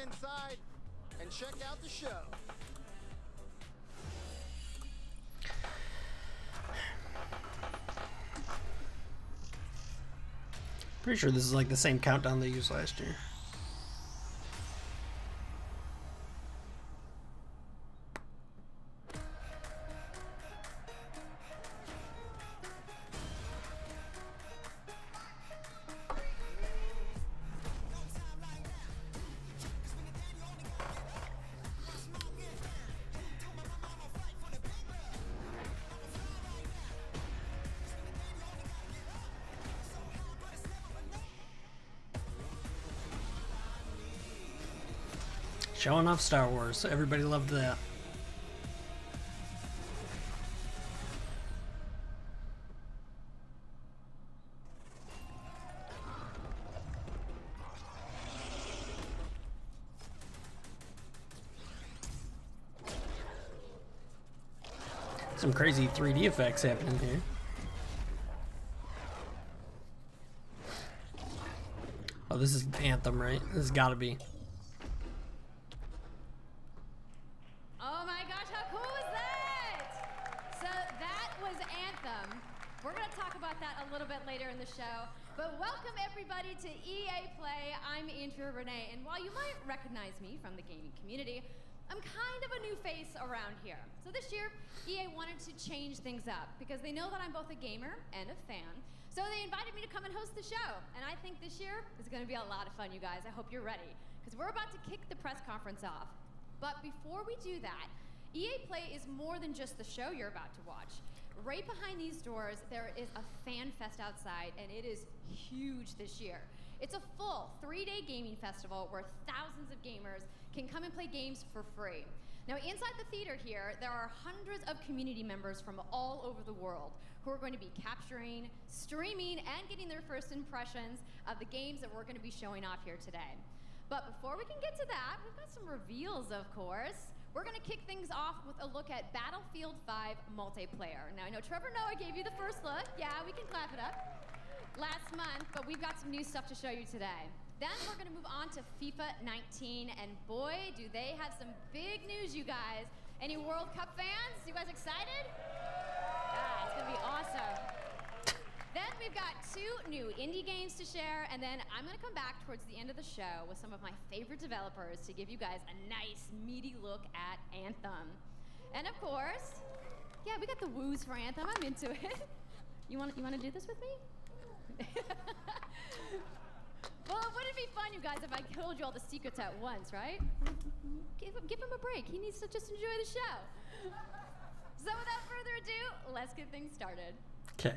inside and check out the show. Pretty sure this is like the same countdown they used last year. Showing off Star Wars. Everybody loved that. Some crazy 3D effects happening here. Oh, this is Anthem, right? This has got to be. Oh my gosh, how cool was that? So that was Anthem. We're going to talk about that a little bit later in the show. But welcome everybody to EA Play. I'm Andrea Renee, and while you might recognize me from the gaming community, I'm kind of a new face around here. So this year, EA wanted to change things up because they know that I'm both a gamer and a fan. So they invited me to come and host the show. And I think this year is going to be a lot of fun, you guys. I hope you're ready because we're about to kick the press conference off. But before we do that, EA Play is more than just the show you're about to watch. Right behind these doors, there is a fan fest outside, and it is huge this year. It's a full 3-day gaming festival where thousands of gamers can come and play games for free. Now, inside the theater here, there are hundreds of community members from all over the world who are going to be capturing, streaming, and getting their first impressions of the games that we're going to be showing off here today. But before we can get to that, we've got some reveals, of course. We're going to kick things off with a look at Battlefield 5 multiplayer. Now, I know Trevor Noah gave you the first look. Yeah, we can clap it up. Last month, but we've got some new stuff to show you today. Then we're going to move on to FIFA 19, and boy, do they have some big news, you guys. Any World Cup fans? You guys excited? Yeah, it's going to be awesome. Then we've got 2 new indie games to share, and then I'm going to come back towards the end of the show with some of my favorite developers to give you guys a nice, meaty look at Anthem. And of course, yeah, we got the woos for Anthem. I'm into it. You want to do this with me? Well, wouldn't it be fun, you guys, if I told you all the secrets at once, right? Give him a break. He needs to just enjoy the show. So without further ado, let's get things started. Okay.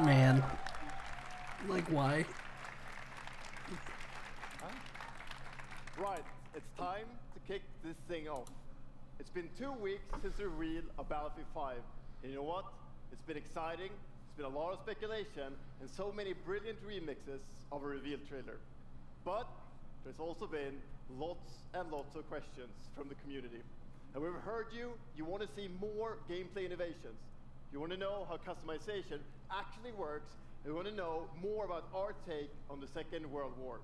Man, like why? Huh? Right, it's time to kick this thing off. It's been 2 weeks since the reveal of Battlefield 5. And you know what? It's been exciting, it's been a lot of speculation, and so many brilliant remixes of a reveal trailer. But there's also been lots and lots of questions from the community. And we've heard you want to see more gameplay innovations. You want to know how customization actually works, and you want to know more about our take on the Second World War.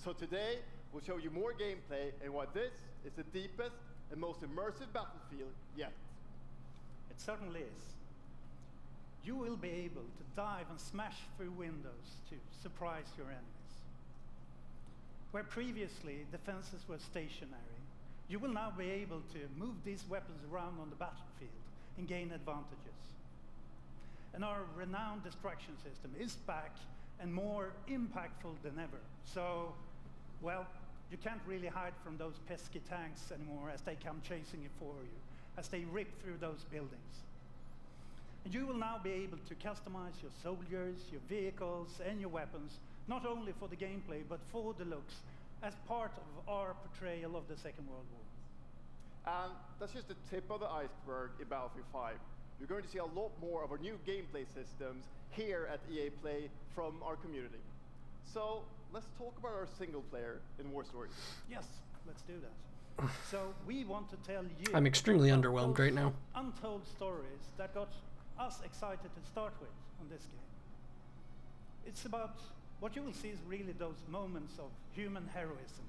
So today, we'll show you more gameplay and why this is the deepest and most immersive battlefield yet. It certainly is. You will be able to dive and smash through windows to surprise your enemies. Where previously defenses were stationary, you will now be able to move these weapons around on the battlefield and gain advantages. And our renowned destruction system is back and more impactful than ever. So, well, you can't really hide from those pesky tanks anymore as they come chasing you for you, as they rip through those buildings. And you will now be able to customize your soldiers, your vehicles, and your weapons, not only for the gameplay, but for the looks, as part of our portrayal of the Second World War. And that's just the tip of the iceberg in Battlefield 5. You're going to see a lot more of our new gameplay systems here at EA Play from our community. So let's talk about our single player in War Stories. Yes, let's do that. So we want to tell you... I'm extremely about underwhelmed those right now. untold stories that got us excited to start with on this game. It's about... What you will see is really those moments of human heroism.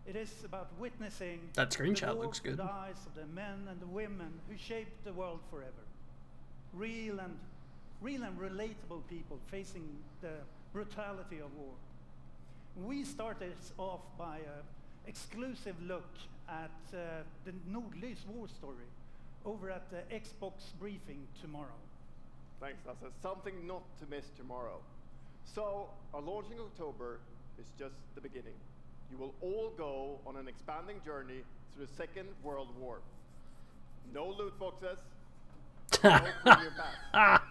It is about witnessing That screenshot the looks good. eyes of the men and the women who shaped the world forever. Real and relatable people facing the brutality of war. We started off by an exclusive look at the Nordlys war story over at the Xbox briefing tomorrow. Thanks, Lasse. Something not to miss tomorrow. So, our launch in October is just the beginning. You will all go on an expanding journey through the Second World War. No loot boxes, no premium packs.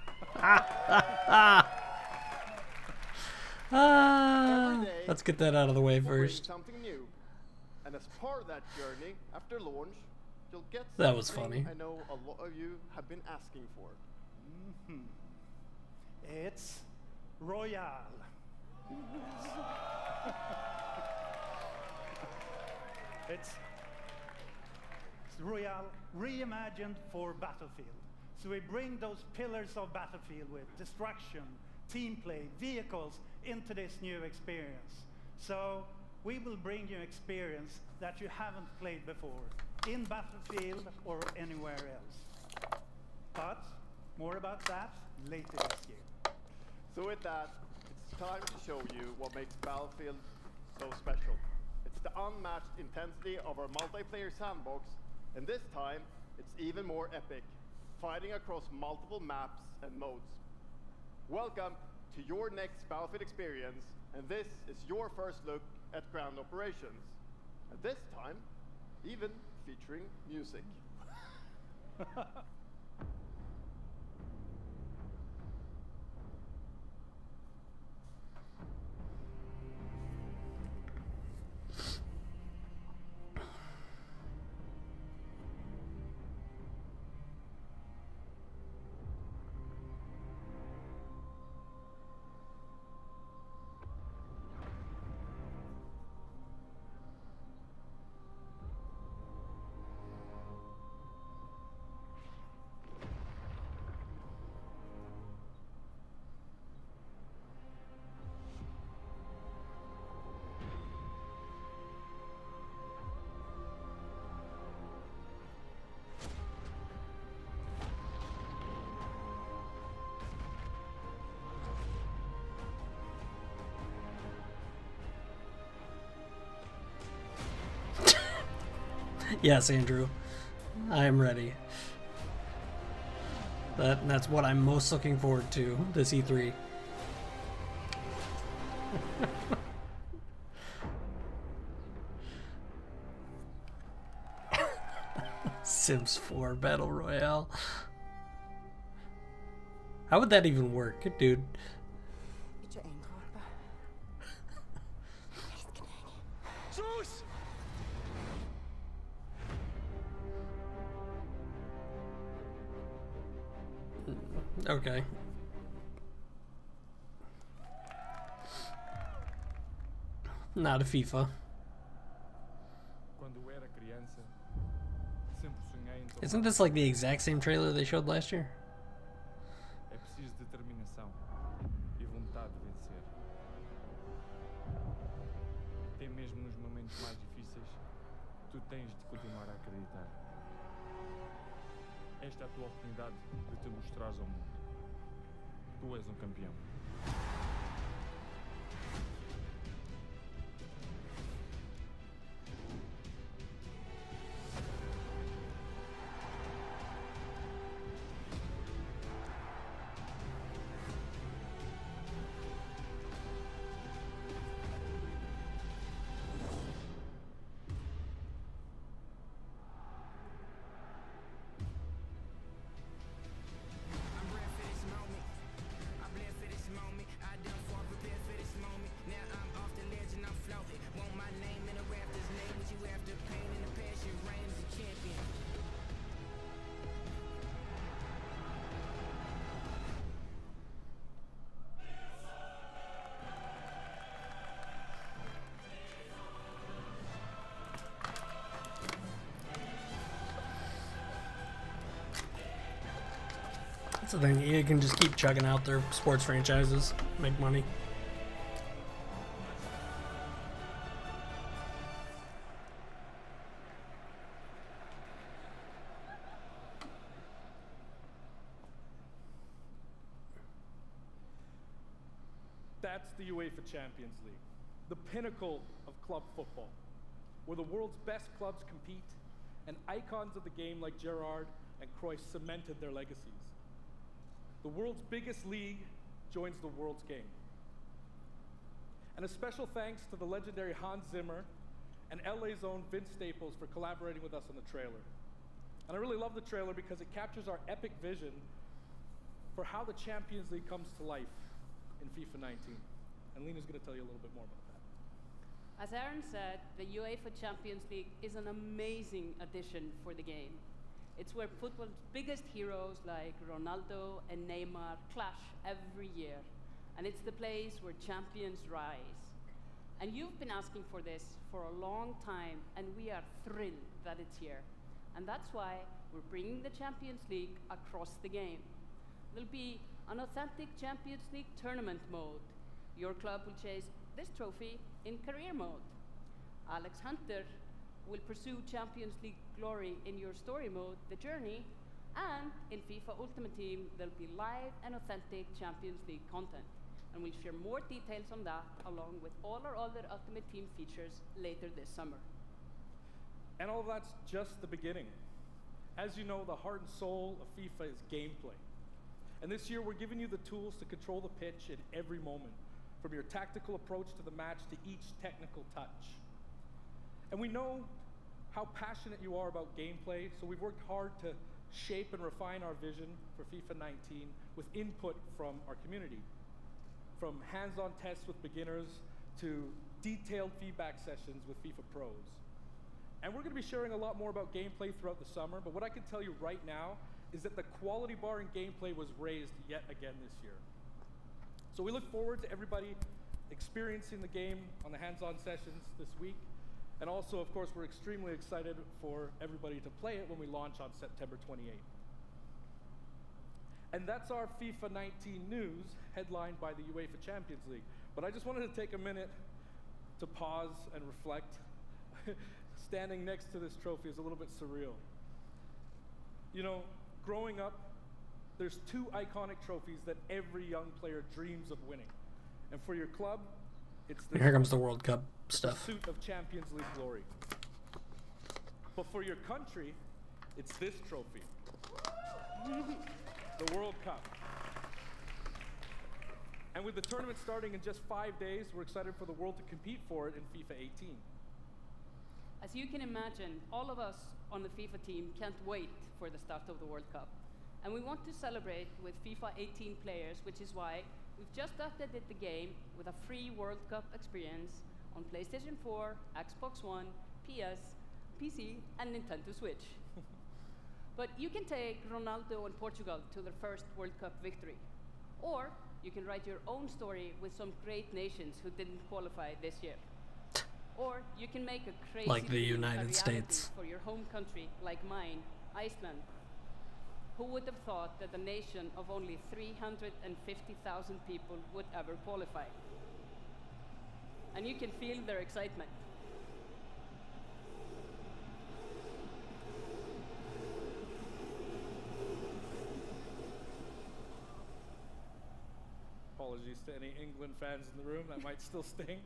Let's get that out of the way We'll bring first. something new. And as part of that journey, after launch, you'll get That was something funny. I know a lot of you have been asking for. It's Royale. It's Royale reimagined for Battlefield. So we bring those pillars of Battlefield with destruction, team play, vehicles into this new experience. So we will bring you experience that you haven't played before in Battlefield or anywhere else. But more about that later this year. So with that, it's time to show you what makes Battlefield so special. It's the unmatched intensity of our multiplayer sandbox, and this time, it's even more epic, fighting across multiple maps and modes. Welcome to your next Battlefield experience, and this is your first look at ground operations. And this time, even featuring music. Yes, Andrew. I am ready. That's what I'm most looking forward to, this E3. Sims 4 Battle Royale. How would that even work, dude? Ikke en dråpe. Elsker deg. Sus! Okay. Not a FIFA. Quando eu era criança, sempre sonhei em Isn't this like the exact same trailer they showed last year? É preciso determinação e vontade de vencer. Até mesmo nos momentos mais difíceis, tu tens de continuar a acreditar. Esta é a tua oportunidade de te mostrares ao mundo. Tu és um campeão. That's the thing. EA can just keep chugging out their sports franchises, make money. That's the UEFA Champions League, the pinnacle of club football, where the world's best clubs compete and icons of the game like Gerrard and Cruyff cemented their legacies. The world's biggest league joins the world's game. And a special thanks to the legendary Hans Zimmer and LA's own Vince Staples for collaborating with us on the trailer. And I really love the trailer because it captures our epic vision for how the Champions League comes to life in FIFA 19. And Lena's going to tell you a little bit more about that. As Aaron said, the UEFA Champions League is an amazing addition for the game. It's where football's biggest heroes like Ronaldo and Neymar clash every year. And it's the place where champions rise. And you've been asking for this for a long time, and we are thrilled that it's here. And that's why we're bringing the Champions League across the game. There'll be an authentic Champions League tournament mode. Your club will chase this trophy in career mode. Alex Hunter will pursue Champions League glory in your story mode, The Journey, and in FIFA Ultimate Team, there'll be live and authentic Champions League content. And we'll share more details on that, along with all our other Ultimate Team features later this summer. And all that's just the beginning. As you know, the heart and soul of FIFA is gameplay. And this year, we're giving you the tools to control the pitch in every moment, from your tactical approach to the match to each technical touch. And we know how passionate you are about gameplay, so we've worked hard to shape and refine our vision for FIFA 19 with input from our community. From hands-on tests with beginners to detailed feedback sessions with FIFA pros. And we're going to be sharing a lot more about gameplay throughout the summer, but what I can tell you right now is that the quality bar in gameplay was raised yet again this year. So we look forward to everybody experiencing the game on the hands-on sessions this week. And also, of course, we're extremely excited for everybody to play it when we launch on September 28th. And that's our FIFA 19 news, headlined by the UEFA Champions League. But I just wanted to take a minute to pause and reflect. Standing next to this trophy is a little bit surreal. You know, growing up, there's two iconic trophies that every young player dreams of winning. And for your club, it's this. Here comes the World Cup stuff. Pursuit of Champions League glory. But for your country, it's this trophy. The World Cup. And with the tournament starting in just 5 days, we're excited for the world to compete for it in FIFA 18. As you can imagine, all of us on the FIFA team can't wait for the start of the World Cup. And we want to celebrate with FIFA 18 players, which is why we've just updated the game with a free World Cup experience on PlayStation 4, Xbox One, PS, PC, and Nintendo Switch. But you can take Ronaldo and Portugal to their first World Cup victory. Or you can write your own story with some great nations who didn't qualify this year. Or you can make a crazy Like the dream a United reality States. for your home country, like mine, Iceland. Who would have thought that a nation of only 350,000 people would ever qualify? And you can feel their excitement. Apologies to any England fans in the room, that might still sting.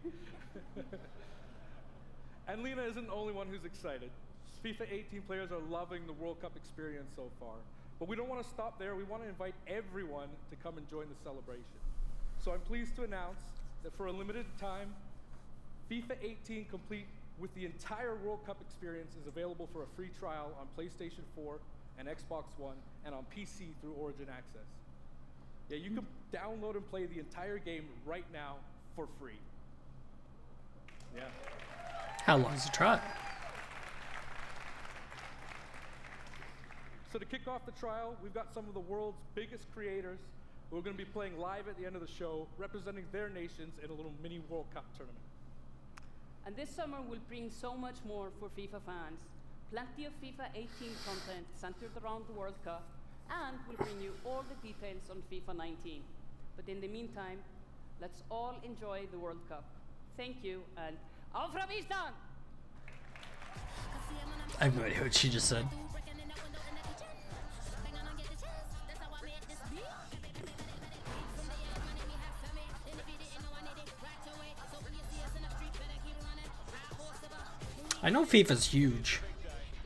And Lena isn't the only one who's excited. FIFA 18 players are loving the World Cup experience so far. But we don't want to stop there. We want to invite everyone to come and join the celebration. So I'm pleased to announce that for a limited time, FIFA 18 complete with the entire World Cup experience is available for a free trial on PlayStation 4 and Xbox One and on PC through Origin Access. Yeah, you can download and play the entire game right now for free. Yeah. How long is the trial? So to kick off the trial, we've got some of the world's biggest creators who are going to be playing live at the end of the show, representing their nations in a little mini World Cup tournament. And this summer will bring so much more for FIFA fans. Plenty of FIFA 18 content centered around the World Cup, and we'll bring you all the details on FIFA 19. But in the meantime, let's all enjoy the World Cup. Thank you, and auf Ravistan! I have no idea what she just said. I know FIFA's huge.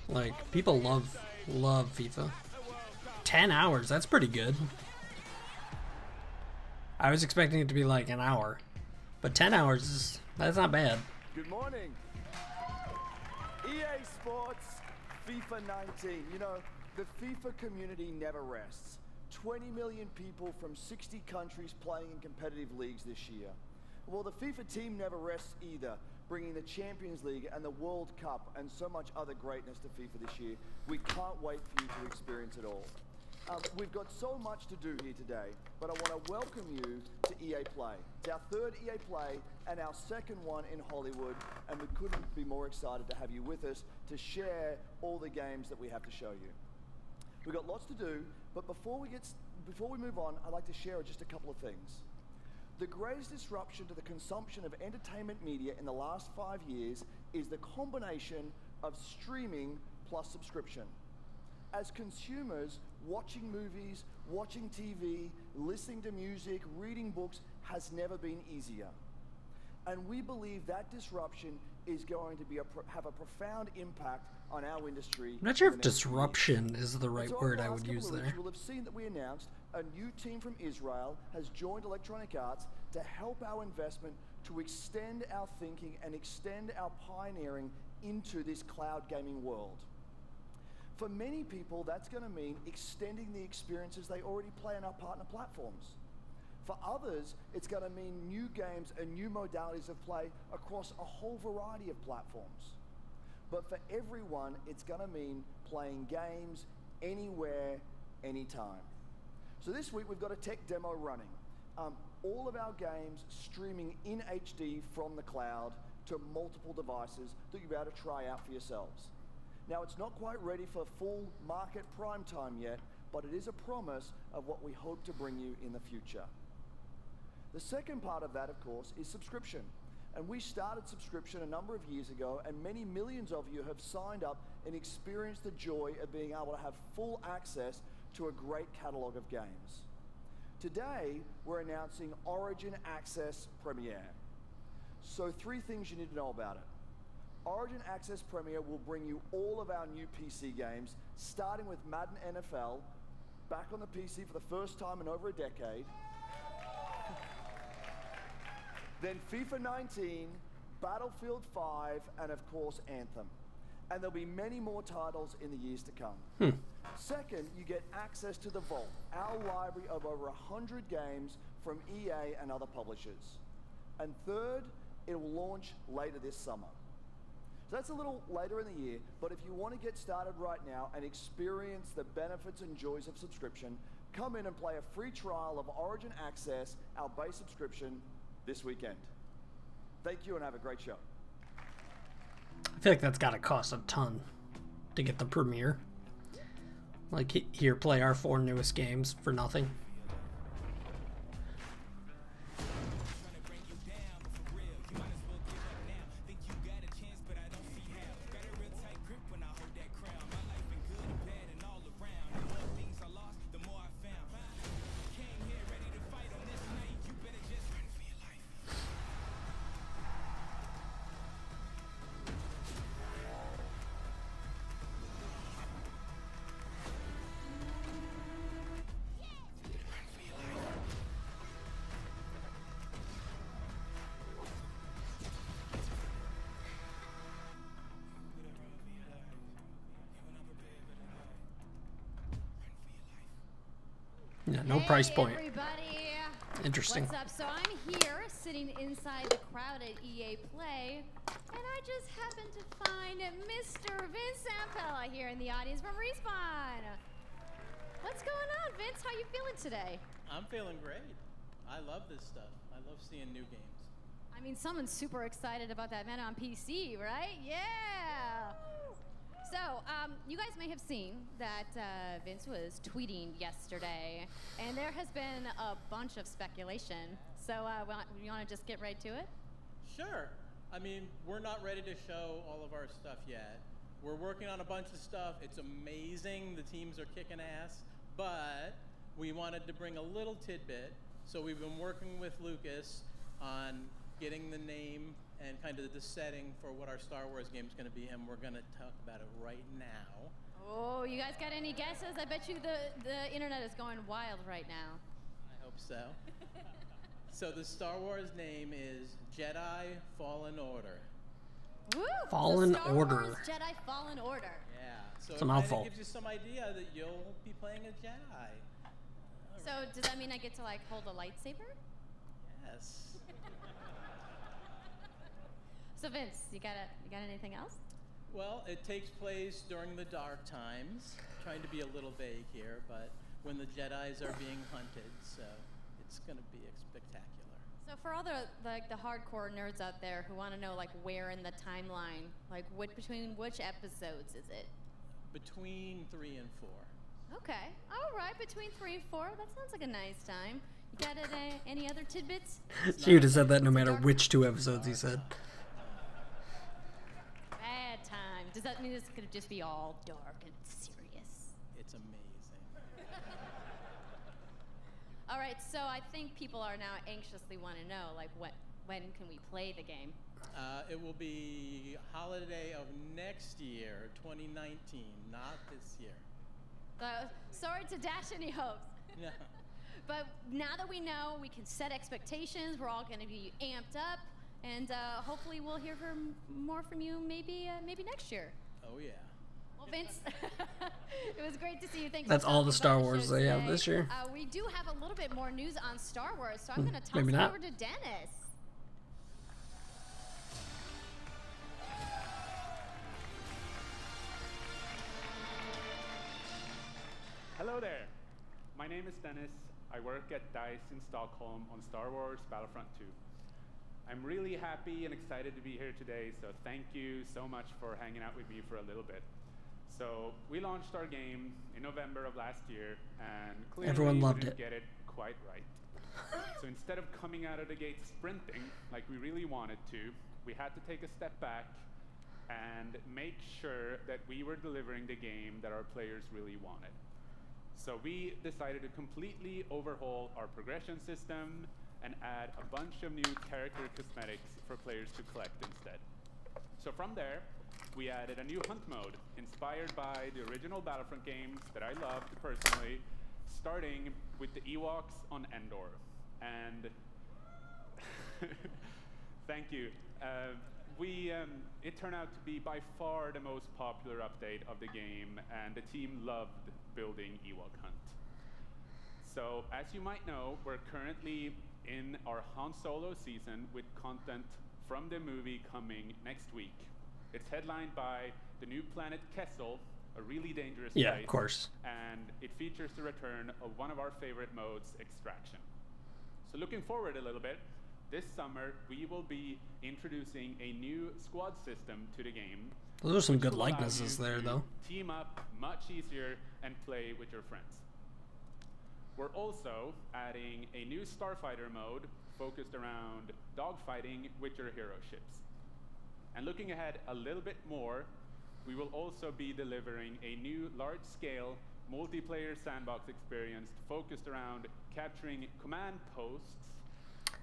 Like, people love FIFA. 10 hours, that's pretty good. I was expecting it to be like an hour. But 10 hours, that's not bad. Good morning. EA Sports, FIFA 19. You know, the FIFA community never rests. 20 million people from 60 countries playing in competitive leagues this year. Well, the FIFA team never rests either, bringing the Champions League and the World Cup and so much other greatness to FIFA this year. We can't wait for you to experience it all. We've got so much to do here today, but I want to welcome you to EA Play. It's our third EA Play and our second one in Hollywood, and we couldn't be more excited to have you with us to share all the games that we have to show you. We've got lots to do, but before we move on, I'd like to share just a couple of things. The greatest disruption to the consumption of entertainment media in the last 5 years is the combination of streaming plus subscription. As consumers, watching movies, watching TV, listening to music, reading books has never been easier. And we believe that disruption is going to have a profound impact on our industry. I'm not sure if disruption is the right word I would use there. You will have seen that we announced a new team from Israel has joined Electronic Arts to help our investment to extend our thinking and extend our pioneering into this cloud gaming world. For many people, that's going to mean extending the experiences they already play on our partner platforms. For others, it's going to mean new games and new modalities of play across a whole variety of platforms. But for everyone, it's going to mean playing games anywhere, anytime. So this week, we've got a tech demo running. All of our games streaming in HD from the cloud to multiple devices that you'll be able to try out for yourselves. Now, it's not quite ready for full market prime time yet, but it is a promise of what we hope to bring you in the future. The second part of that, of course, is subscription. And we started subscription a number of years ago, and many millions of you have signed up and experienced the joy of being able to have full access to a great catalog of games. Today, we're announcing Origin Access Premiere. So 3 things you need to know about it. Origin Access Premiere will bring you all of our new PC games, starting with Madden NFL, back on the PC for the first time in over a decade. Then FIFA 19, Battlefield 5, and of course Anthem. And there'll be many more titles in the years to come. Second, you get access to the Vault, our library of over 100 games from EA and other publishers. And third, it will launch later this summer. So that's a little later in the year, but if you want to get started right now and experience the benefits and joys of subscription, come in and play a free trial of Origin Access, our base subscription, this weekend. Thank you and have a great show. I feel like that's got to cost a ton to get the premiere. Like, here, play our 4 newest games for nothing. Yeah, no price point. Everybody. Interesting. What's up? So I'm here, sitting inside the crowded EA Play, and I just happened to find Mr. Vince Zampella here in the audience from Respawn. What's going on, Vince? How you feeling today? I'm feeling great. I love this stuff. I love seeing new games. I mean, someone's super excited about that man on PC, right? Yeah. So, you guys may have seen that Vince was tweeting yesterday, and there has been a bunch of speculation. So, you want to just get right to it? Sure. I mean, we're not ready to show all of our stuff yet. We're working on a bunch of stuff. It's amazing. The teams are kicking ass. But we wanted to bring a little tidbit. So we've been working with Lucas on getting the name and kind of the setting for what our Star Wars game is going to be, and we're going to talk about it right now. Oh, you guys got any guesses? I bet you the internet is going wild right now. I hope so. So the Star Wars name is Jedi Fallen Order. Woo! Fallen Star Order. Wars Jedi Fallen Order. Yeah. So It's a it mouthful. kind of gives you some idea that you'll be playing a Jedi. So does that mean I get to like hold a lightsaber? Yes. So Vince, you got anything else? Well, it takes place during the dark times. Trying to be a little vague here, but when the Jedis are being hunted, so it's going to be spectacular. So for all the hardcore nerds out there who want to know like where in the timeline, like between which episodes is it? Between 3 and 4. Okay, all right, between 3 and 4. That sounds like a nice time. You got any other tidbits? She would have said that no matter which 2 episodes he said. Bad time. Does that mean it's gonna just be all dark and serious? It's amazing. All right, so I think people are now anxiously want to know, like, when can we play the game? It will be holiday of next year, 2019, not this year. Sorry to dash any hopes. No. But now that we know, we can set expectations. We're all going to be amped up, and hopefully we'll hear more from you maybe next year. Oh yeah. Well, Vince, it was great to see you. Thanks. That's for all the stopping Star by the Wars show they have today. this year. We do have a little bit more news on Star Wars, so I'm going to toss Maybe it not. over to Dennis. Hello there. My name is Dennis. I work at DICE in Stockholm on Star Wars Battlefront 2. I'm really happy and excited to be here today, so thank you so much for hanging out with me for a little bit. So we launched our game in November of last year, and clearly Everyone loved we didn't it. get it quite right. So instead of coming out of the gate sprinting like we really wanted to, we had to take a step back and make sure that we were delivering the game that our players really wanted. So we decided to completely overhaul our progression system and add a bunch of new character cosmetics for players to collect instead. So from there, we added a new hunt mode inspired by the original Battlefront games that I loved personally, starting with the Ewoks on Endor. And thank you. It turned out to be by far the most popular update of the game, and the team loved building Ewok Hunt. So as you might know, we're currently in our Han Solo season with content from the movie coming next week. It's headlined by the new planet Kessel, a really dangerous place. Yeah, of course. And it features the return of one of our favorite modes, Extraction. So looking forward a little bit, this summer we will be introducing a new squad system to the game. Those are some which good will allow likenesses you there, to though. Team up much easier and play with your friends. We're also adding a new starfighter mode focused around dogfighting with your hero ships. And looking ahead a little bit more, we will also be delivering a new large-scale multiplayer sandbox experience focused around capturing command posts.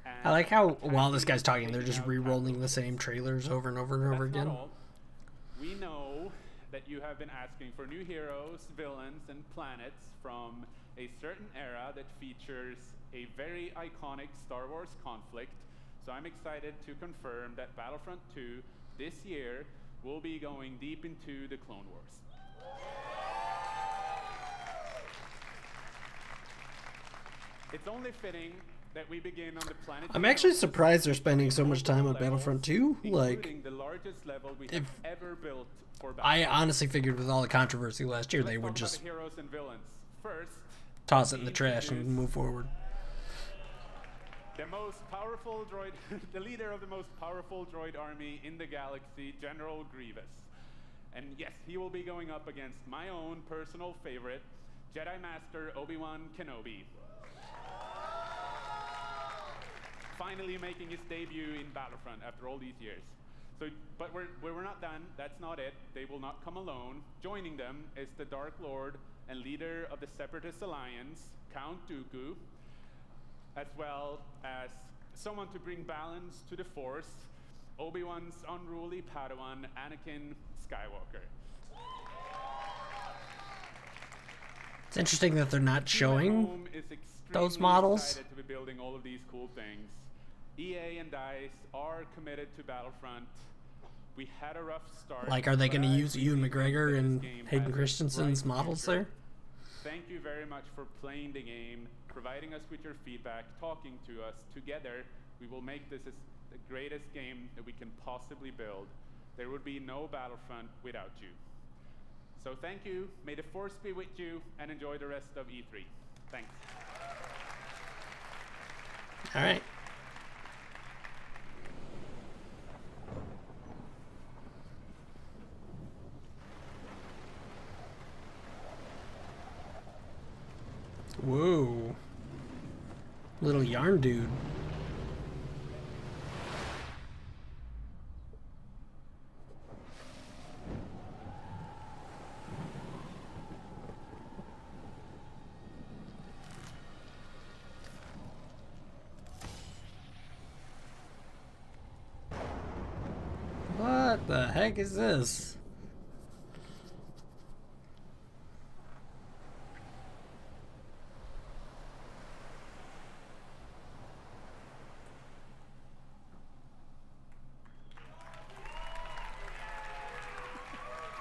And I like how while this attacking guy's talking, and they're taking just out re-rolling the outposts. same trailers over and over and over That's not again. all. We know that you have been asking for new heroes, villains, and planets from a certain era that features a very iconic Star Wars conflict. So I'm excited to confirm that Battlefront 2 this year will be going deep into the Clone Wars. It's only fitting that we begin on the planet. I'm actually surprised they're spending so much time on Battlefront 2. Like, including the largest level we have ever built for I Battlefront. honestly figured with all the controversy last year, Let's they would talk about just the heroes and villains. First, toss it in the trash and move forward. the most powerful droid, the leader of the most powerful droid army in the galaxy, General Grievous. And yes, he will be going up against my own personal favorite, Jedi Master Obi-Wan Kenobi. Finally making his debut in Battlefront after all these years. So, but we're not done. That's not it. They will not come alone. Joining them is the Dark Lord and leader of the Separatist Alliance, Count Dooku, as well as someone to bring balance to the Force, Obi-Wan's unruly Padawan, Anakin Skywalker. It's interesting that they're not showing those models. Excited to be building all of these cool things. EA and DICE are committed to Battlefront. We had a rough start. Like, are they going to use Ewan McGregor and Hayden Christensen's models there? Thank you very much for playing the game, providing us with your feedback, talking to us. Together, we will make this the greatest game that we can possibly build. There would be no Battlefront without you. So thank you, may the Force be with you, and enjoy the rest of E3. Thanks. All right. Whoa. Little yarn dude. What the heck is this?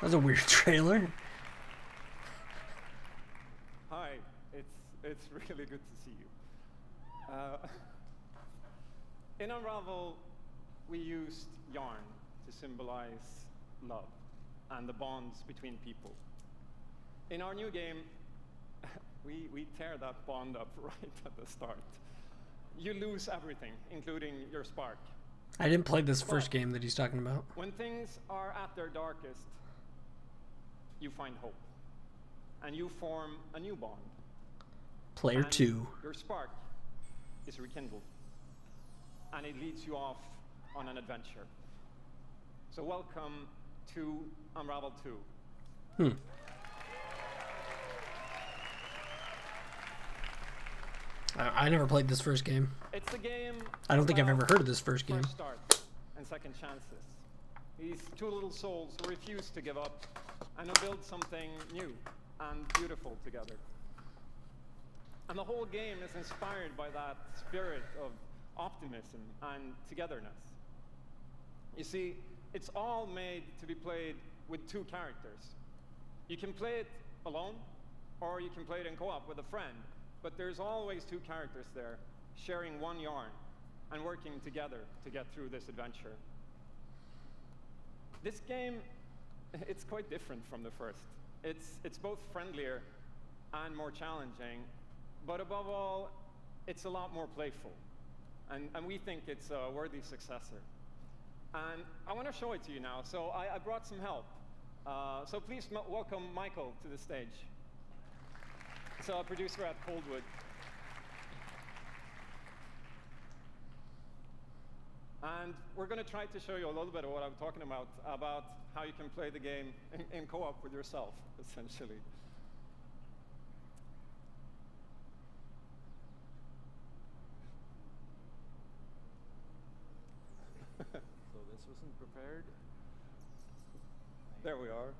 That was a weird trailer. Hi, it's really good to see you. In Unravel, we used yarn to symbolize love and the bonds between people. In our new game, we tear that bond up right at the start. You lose everything, including your spark. I didn't play this first game that he's talking about. When things are at their darkest, you find hope, and you form a new bond. Player 2. Your spark is rekindled, and it leads you off on an adventure. So welcome to Unravel 2. I never played this first game. It's a game. I don't think I've ever heard of this first game. First start and second chances. These two little souls who refuse to give up and who build something new and beautiful together. And the whole game is inspired by that spirit of optimism and togetherness. You see, it's all made to be played with two characters. You can play it alone, or you can play it in co-op with a friend, but there's always two characters there, sharing one yarn and working together to get through this adventure. This game, it's quite different from the first. It's both friendlier and more challenging, but above all, it's a lot more playful. And we think it's a worthy successor. And I want to show it to you now, so I brought some help. So please welcome Michael to the stage. So a producer at Coldwood. And we're going to try to show you a little bit of what I'm talking about how you can play the game in co-op with yourself, essentially. So this wasn't prepared. There we are.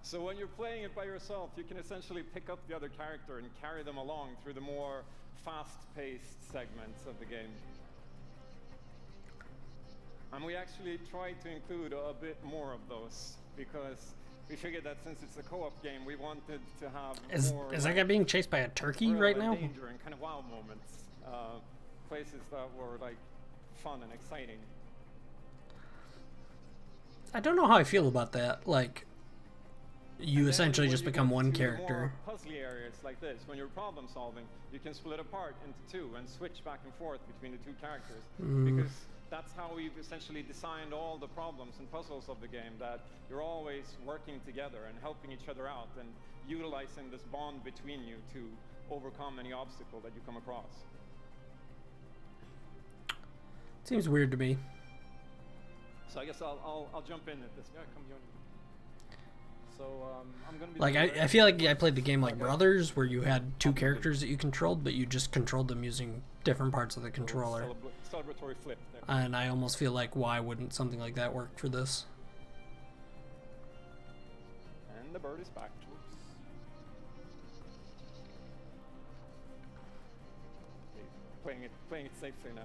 So when you're playing it by yourself, you can essentially pick up the other character and carry them along through the more fast-paced segments of the game. And we actually tried to include a bit more of those because we figured that since it's a co-op game, we wanted to have more... Is that guy being chased by a turkey right now? Danger and kind of wow moments. Places that were like fun and exciting. I don't know how I feel about that. Like, you essentially just become one character. More puzzly areas like this, when you're problem solving, you can split apart into two and switch back and forth between the two characters because that's how we've essentially designed all the problems and puzzles of the game, that you're always working together and helping each other out and utilizing this bond between you to overcome any obstacle that you come across. Seems weird to me. So I guess I'll jump in at this. Yeah, come join me. So I'm gonna be Like I feel like I played the game like Brothers, where you had two characters that you controlled, but you just controlled them using different parts of the controller. Celebratory flip there. And I almost feel like, why wouldn't something like that work for this? And the bird is back. Okay, playing it safely now.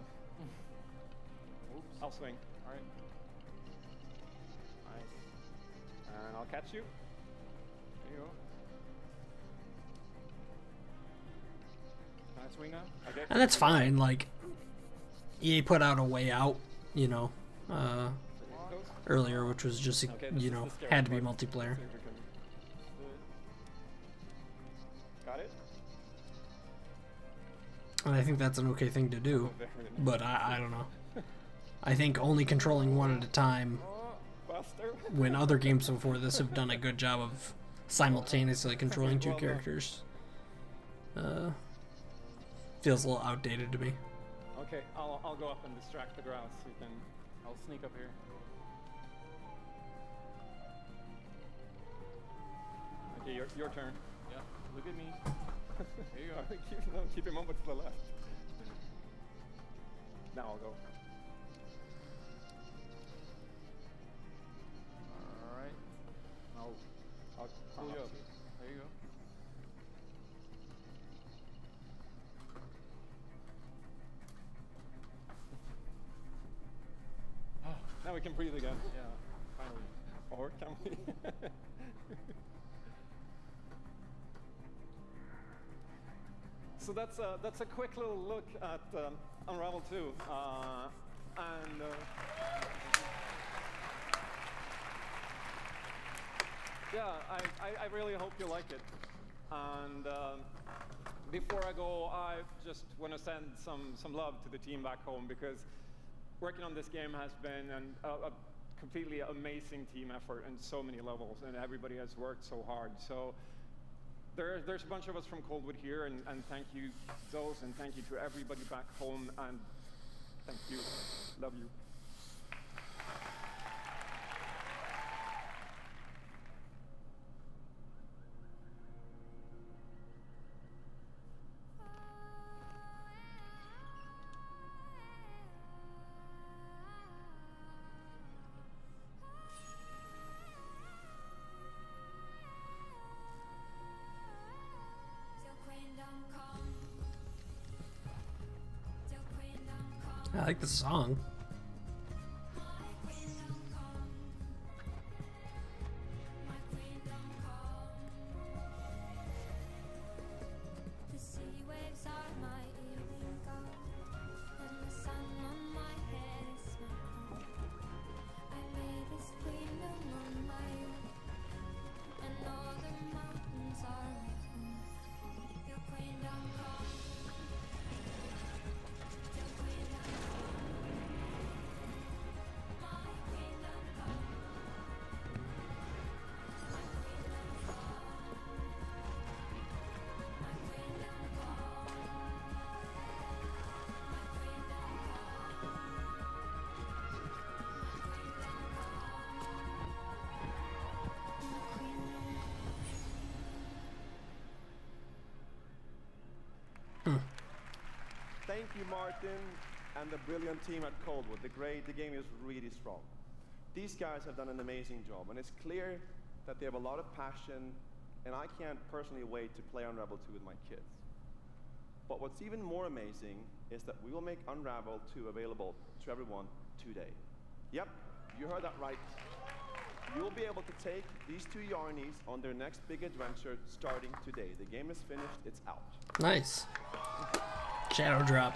Oops. I'll swing. All right. Nice. And I'll catch you. There you go. Can I swing now? Okay. And that's fine. Like, EA put out a way out, you know, earlier, which was just, you know, had to be multiplayer. Got it? And I think that's an okay thing to do, but I don't know. I think only controlling one at a time, when other games before this have done a good job of simultaneously controlling two characters, feels a little outdated to me. Okay, I'll go up and distract the grouse. You can. I'll sneak up here. Okay, your turn. Yeah, look at me. There you go. Keep him over to the left. Now I'll go. All right. I'll pull you up. There you go. Now we can breathe again. Yeah, finally. Or can we? So that's a quick little look at Unravel 2, yeah, I really hope you like it. And before I go, I just want to send some love to the team back home, because working on this game has been a completely amazing team effort in so many levels, and everybody has worked so hard. So there's a bunch of us from Coldwood here, and thank you those, and thank you to everybody back home, and thank you. Love you. I like the song. Thank you, Martin, and the brilliant team at Coldwood. The game is really strong. These guys have done an amazing job, and it's clear that they have a lot of passion, and I can't personally wait to play Unravel 2 with my kids. But what's even more amazing is that we will make Unravel 2 available to everyone today. Yep, you heard that right. You'll be able to take these two Yarnies on their next big adventure starting today. The game is finished, it's out. Nice. Shadow drop.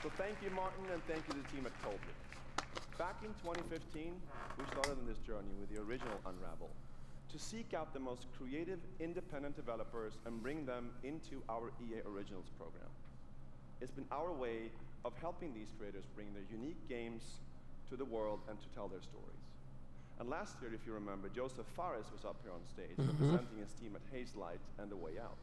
So thank you, Martin, and thank you to the team at Coldwood. Back in 2015, we started on this journey with the original Unravel to seek out the most creative, independent developers and bring them into our EA Originals program. It's been our way of helping these creators bring their unique games to the world and to tell their stories. And last year, if you remember, Joseph Fares was up here on stage representing his team at Hazelight and The Way Out.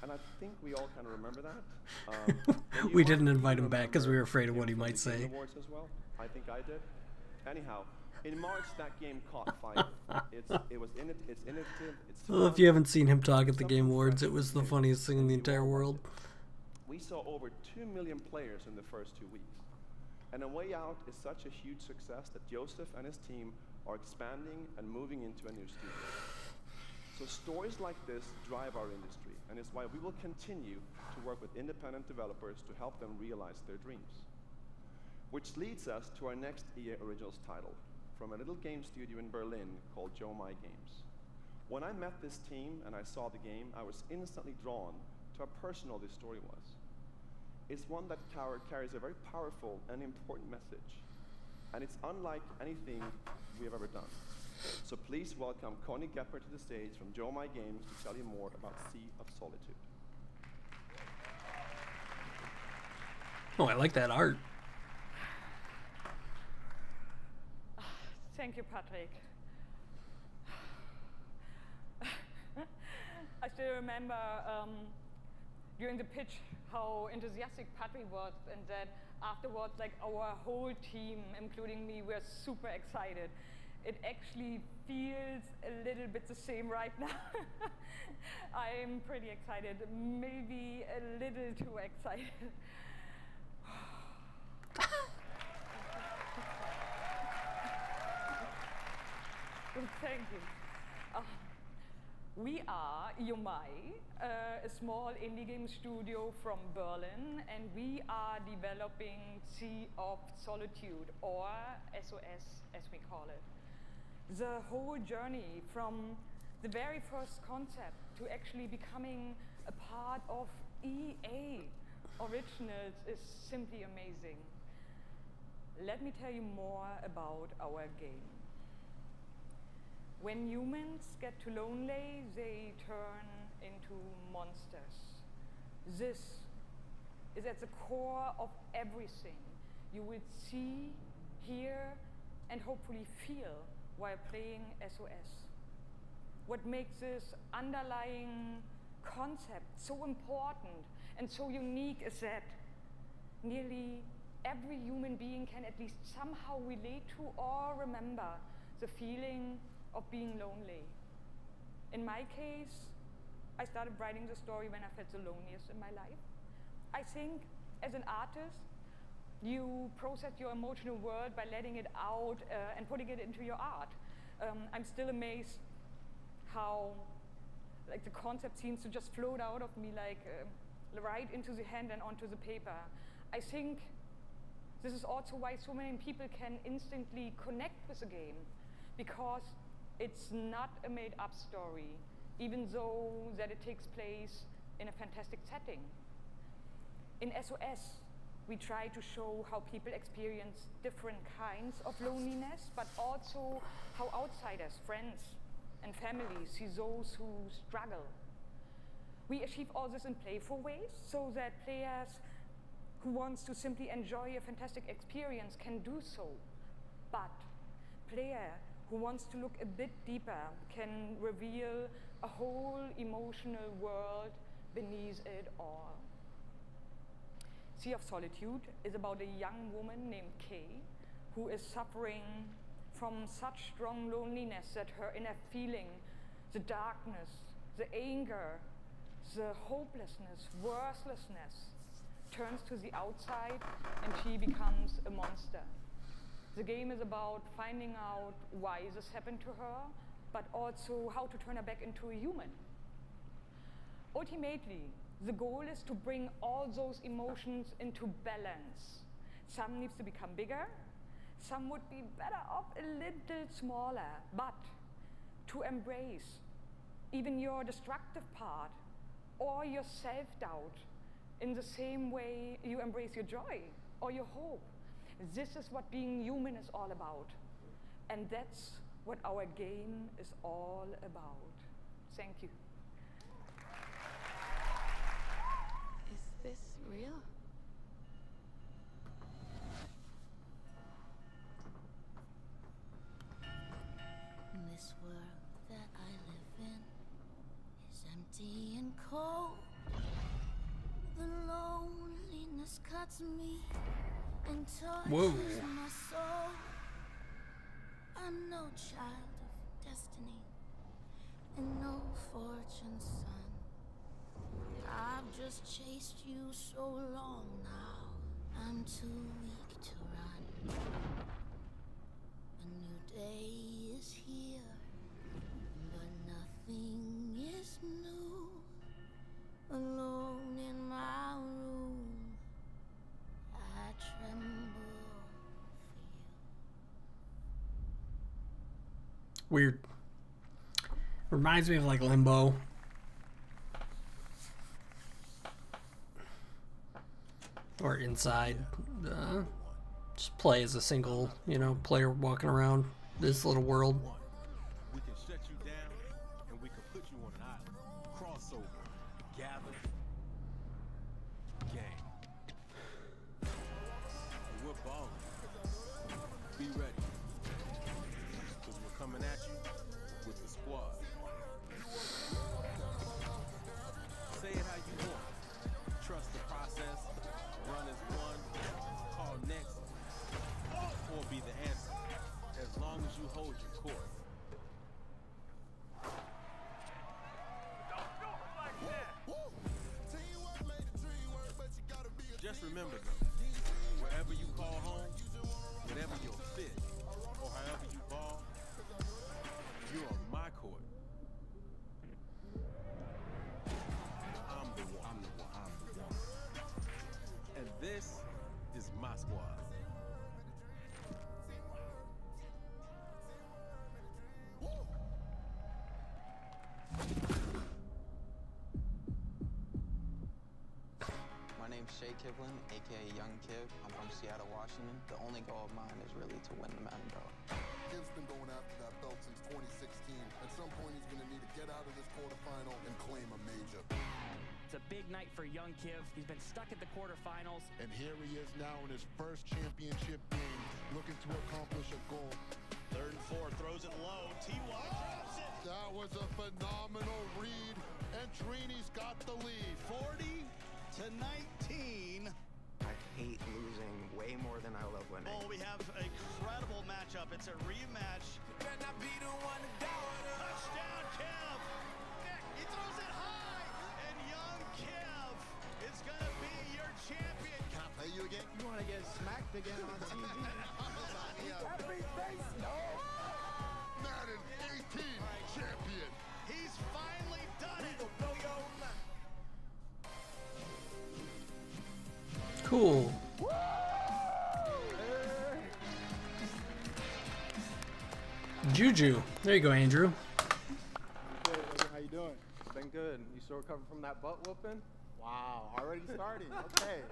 And I think we all kind of remember that. We didn't invite him back because we were afraid of what he might say. Awards as well. I think I did. Anyhow, in March that game caught fire. It's innovative. It's Well, if you haven't seen him talk at the Game Awards, it was the funniest thing in the entire world. We saw over 2 million players in the first 2 weeks. And A Way Out is such a huge success that Joseph and his team are expanding and moving into a new studio. So stories like this drive our industry, and it's why we will continue to work with independent developers to help them realize their dreams. Which leads us to our next EA Originals title, from a little game studio in Berlin called Joe My Games. When I met this team and I saw the game, I was instantly drawn to how personal this story was. It's one that carries a very powerful and important message, and it's unlike anything we have ever done. So please welcome Connie Gepper to the stage from Joe My Games to tell you more about Sea of Solitude. Oh, I like that art. Thank you, Patrick. I still remember during the pitch how enthusiastic Patrick was, and that afterwards, like, our whole team, including me, were super excited. It actually feels a little bit the same right now. I'm pretty excited, maybe a little too excited. Thank you. We are Yomai, a small indie game studio from Berlin, and we are developing Sea of Solitude, or SOS as we call it. The whole journey from the very first concept to actually becoming a part of EA Originals is simply amazing. Let me tell you more about our game. When humans get too lonely, they turn into monsters. This is at the core of everything you will see, hear, and hopefully feel while playing SOS. What makes this underlying concept so important and so unique is that nearly every human being can at least somehow relate to or remember the feeling of being lonely. In my case, I started writing the story when I felt the loneliest in my life. I think as an artist, you process your emotional world by letting it out and putting it into your art. I'm still amazed how the concept seems to just float out of me right into the hand and onto the paper. I think this is also why so many people can instantly connect with the game, because it's not a made-up story, even though that it takes place in a fantastic setting. In SOS, we try to show how people experience different kinds of loneliness, but also how outsiders, friends, and families see those who struggle. We achieve all this in playful ways so that players who wants to simply enjoy a fantastic experience can do so. But player who wants to look a bit deeper can reveal a whole emotional world beneath it all. Sea of Solitude is about a young woman named Kay who is suffering from such strong loneliness that her inner feeling, the darkness, the anger, the hopelessness, worthlessness, turns to the outside and she becomes a monster. The game is about finding out why this happened to her, but also how to turn her back into a human. Ultimately, the goal is to bring all those emotions into balance. Some needs to become bigger, some would be better off a little smaller, but to embrace even your destructive part or your self-doubt in the same way you embrace your joy or your hope. This is what being human is all about. And that's what our game is all about. Thank you. Is this real? This world that I live in is empty and cold. The loneliness cuts me and touches my soul. I'm no child of destiny and no fortune's son. I've just chased you so long now, I'm too weak to run. A new day is here, but nothing is new. Alone in my room, I tremble for you. Weird. Reminds me of like Limbo. Or Inside. Just play as a single, you know, player walking around this little world. We can shut you down and we can put you on an island. Crossover. Gather. Gang. And we're balling. Be ready. Because we're coming at you with the squad. Say it how you want. Trust the process. Run as one. Call next. Or be the answer. As long as you hold your course. Just remember though, wherever you call home, whatever your fit, or however you ball, you on my court. I'm the one. And this is my squad. My name's Shay Kivlin, aka Young Kiv. I'm from Seattle, Washington. The only goal of mine is really to win the Mountain Belt. Kiv's been going after that belt since 2016. At some point, he's going to need to get out of this quarterfinal and claim a major. It's a big night for Young Kiv. He's been stuck at the quarterfinals. And here he is now in his first championship game, looking to accomplish a goal. 3rd and 4, throws it low. T.Y. drops it. That was a phenomenal read, and Trini's got the lead. 40-19. I hate losing way more than I love winning. Oh, we have an incredible matchup. It's a rematch. Cannot be the one to doubt it. Touchdown, Kev. He throws it high, and Young Kev is going to be your champion. Can I play you again? You want to get smacked again on TV? Happy face, no! Madden 18 champion. He's finally done it. Cool. Juju. There you go, Andrew. Good. How you doing? Been good. You still recovering from that butt whooping? Wow, already starting. Okay.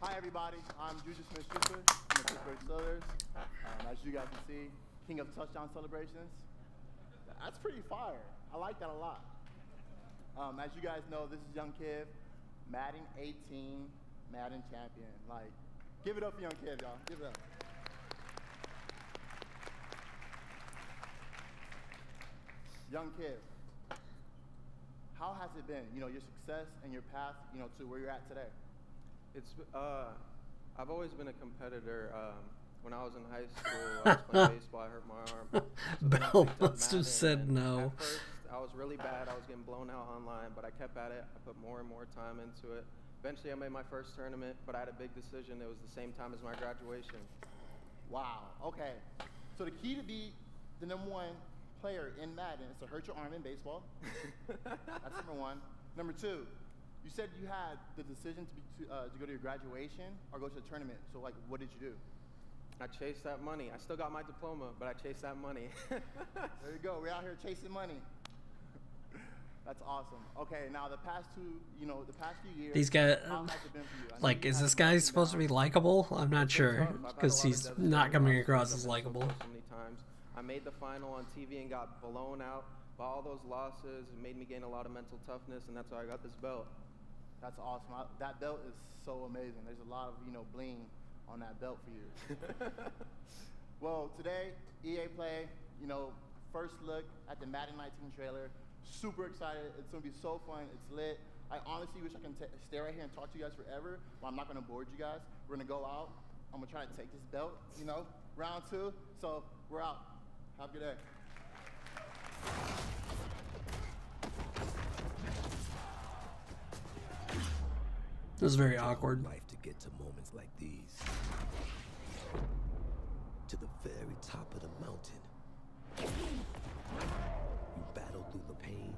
Hi, everybody. I'm Juju Smith-Schuster. I'm the Pittsburgh Steelers. As you guys can see, king of touchdown celebrations. That's pretty fire. I like that a lot. As you guys know, this is Young Kiv, Madden 18, Madden champion. Like, give it up for Young Kiv, y'all. Give it up. Young Kiv, how has it been? You know, your success and your path, you know, to where you're at today. It's I've always been a competitor. When I was in high school, I was playing baseball. I hurt my arm. So Bell must have said no. At first, I was really bad. I was getting blown out online, but I kept at it. I put more and more time into it. Eventually, I made my first tournament, but I had a big decision. It was the same time as my graduation. Wow. Okay. So the key to be the #1 player in Madden is to hurt your arm in baseball. That's number 1. Number 2, you said you had the decision to go to your graduation or go to the tournament. So, like, what did you do? I chased that money. I still got my diploma, but I chased that money. There you go. We're out here chasing money. That's awesome. Okay, now the past few years. These guys, how has it been for you? like, is this guy supposed to be likable? I'm not sure, because he's not coming across as likable. So many times. I made the final on TV and got blown out by all those losses. It made me gain a lot of mental toughness, and that's why I got this belt. That's awesome. That belt is so amazing. There's a lot of, bling on that belt for you. Well, today, EA Play, first look at the Madden 19 trailer. Super excited. It's going to be so fun. It's lit. I honestly wish I can stay right here and talk to you guys forever, but I'm not going to bore you guys. We're going to go out. I'm going to try to take this belt, you know, round 2. So we're out. Have a good day. This is very awkward. Life to get to moments like these. To the very top of the mountain. You battle through the pain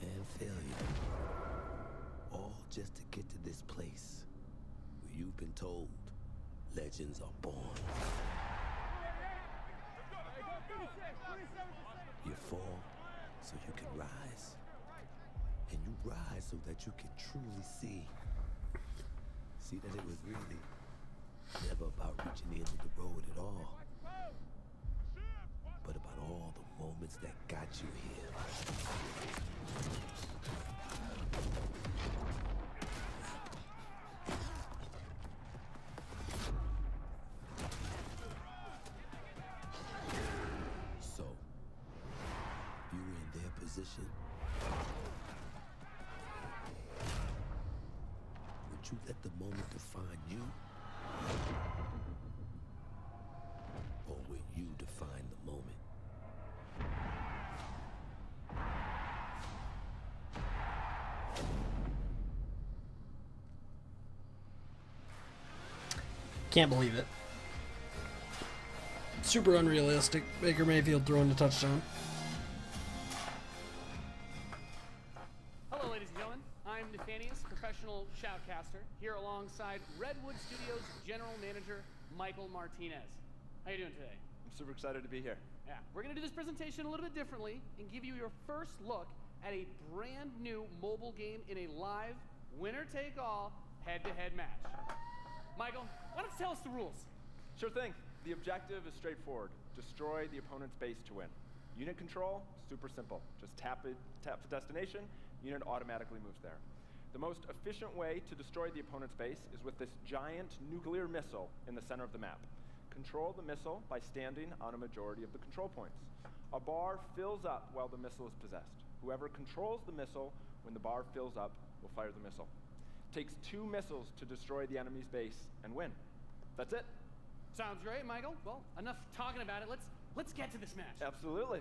and failure. All just to get to this place where you've been told legends are born. You fall so you can rise. And you rise so that you can truly see that it was really never about reaching the end of the road at all, but about all the moments that got you here. So, you were in their position. Would you let the moment define you? Or will you define the moment? Can't believe it. Super unrealistic. Baker Mayfield throwing a touchdown. Hello, ladies and gentlemen. I'm Nathanius, professional shoutcaster, here alongside Redwood Studios General Manager Michael Martinez. How you doing today? I'm super excited to be here. Yeah, we're going to do this presentation a little bit differently and give you your first look at a brand new mobile game in a live, winner-take-all, head-to-head match. Michael, why don't you tell us the rules? Sure thing. The objective is straightforward. Destroy the opponent's base to win. Unit control, super simple. Just tap the destination, unit automatically moves there. The most efficient way to destroy the opponent's base is with this giant nuclear missile in the center of the map. Control the missile by standing on a majority of the control points. A bar fills up while the missile is possessed. Whoever controls the missile when the bar fills up will fire the missile. It takes 2 missiles to destroy the enemy's base and win. That's it. Sounds great, Michael. Well, enough talking about it. Let's get to this match. Absolutely.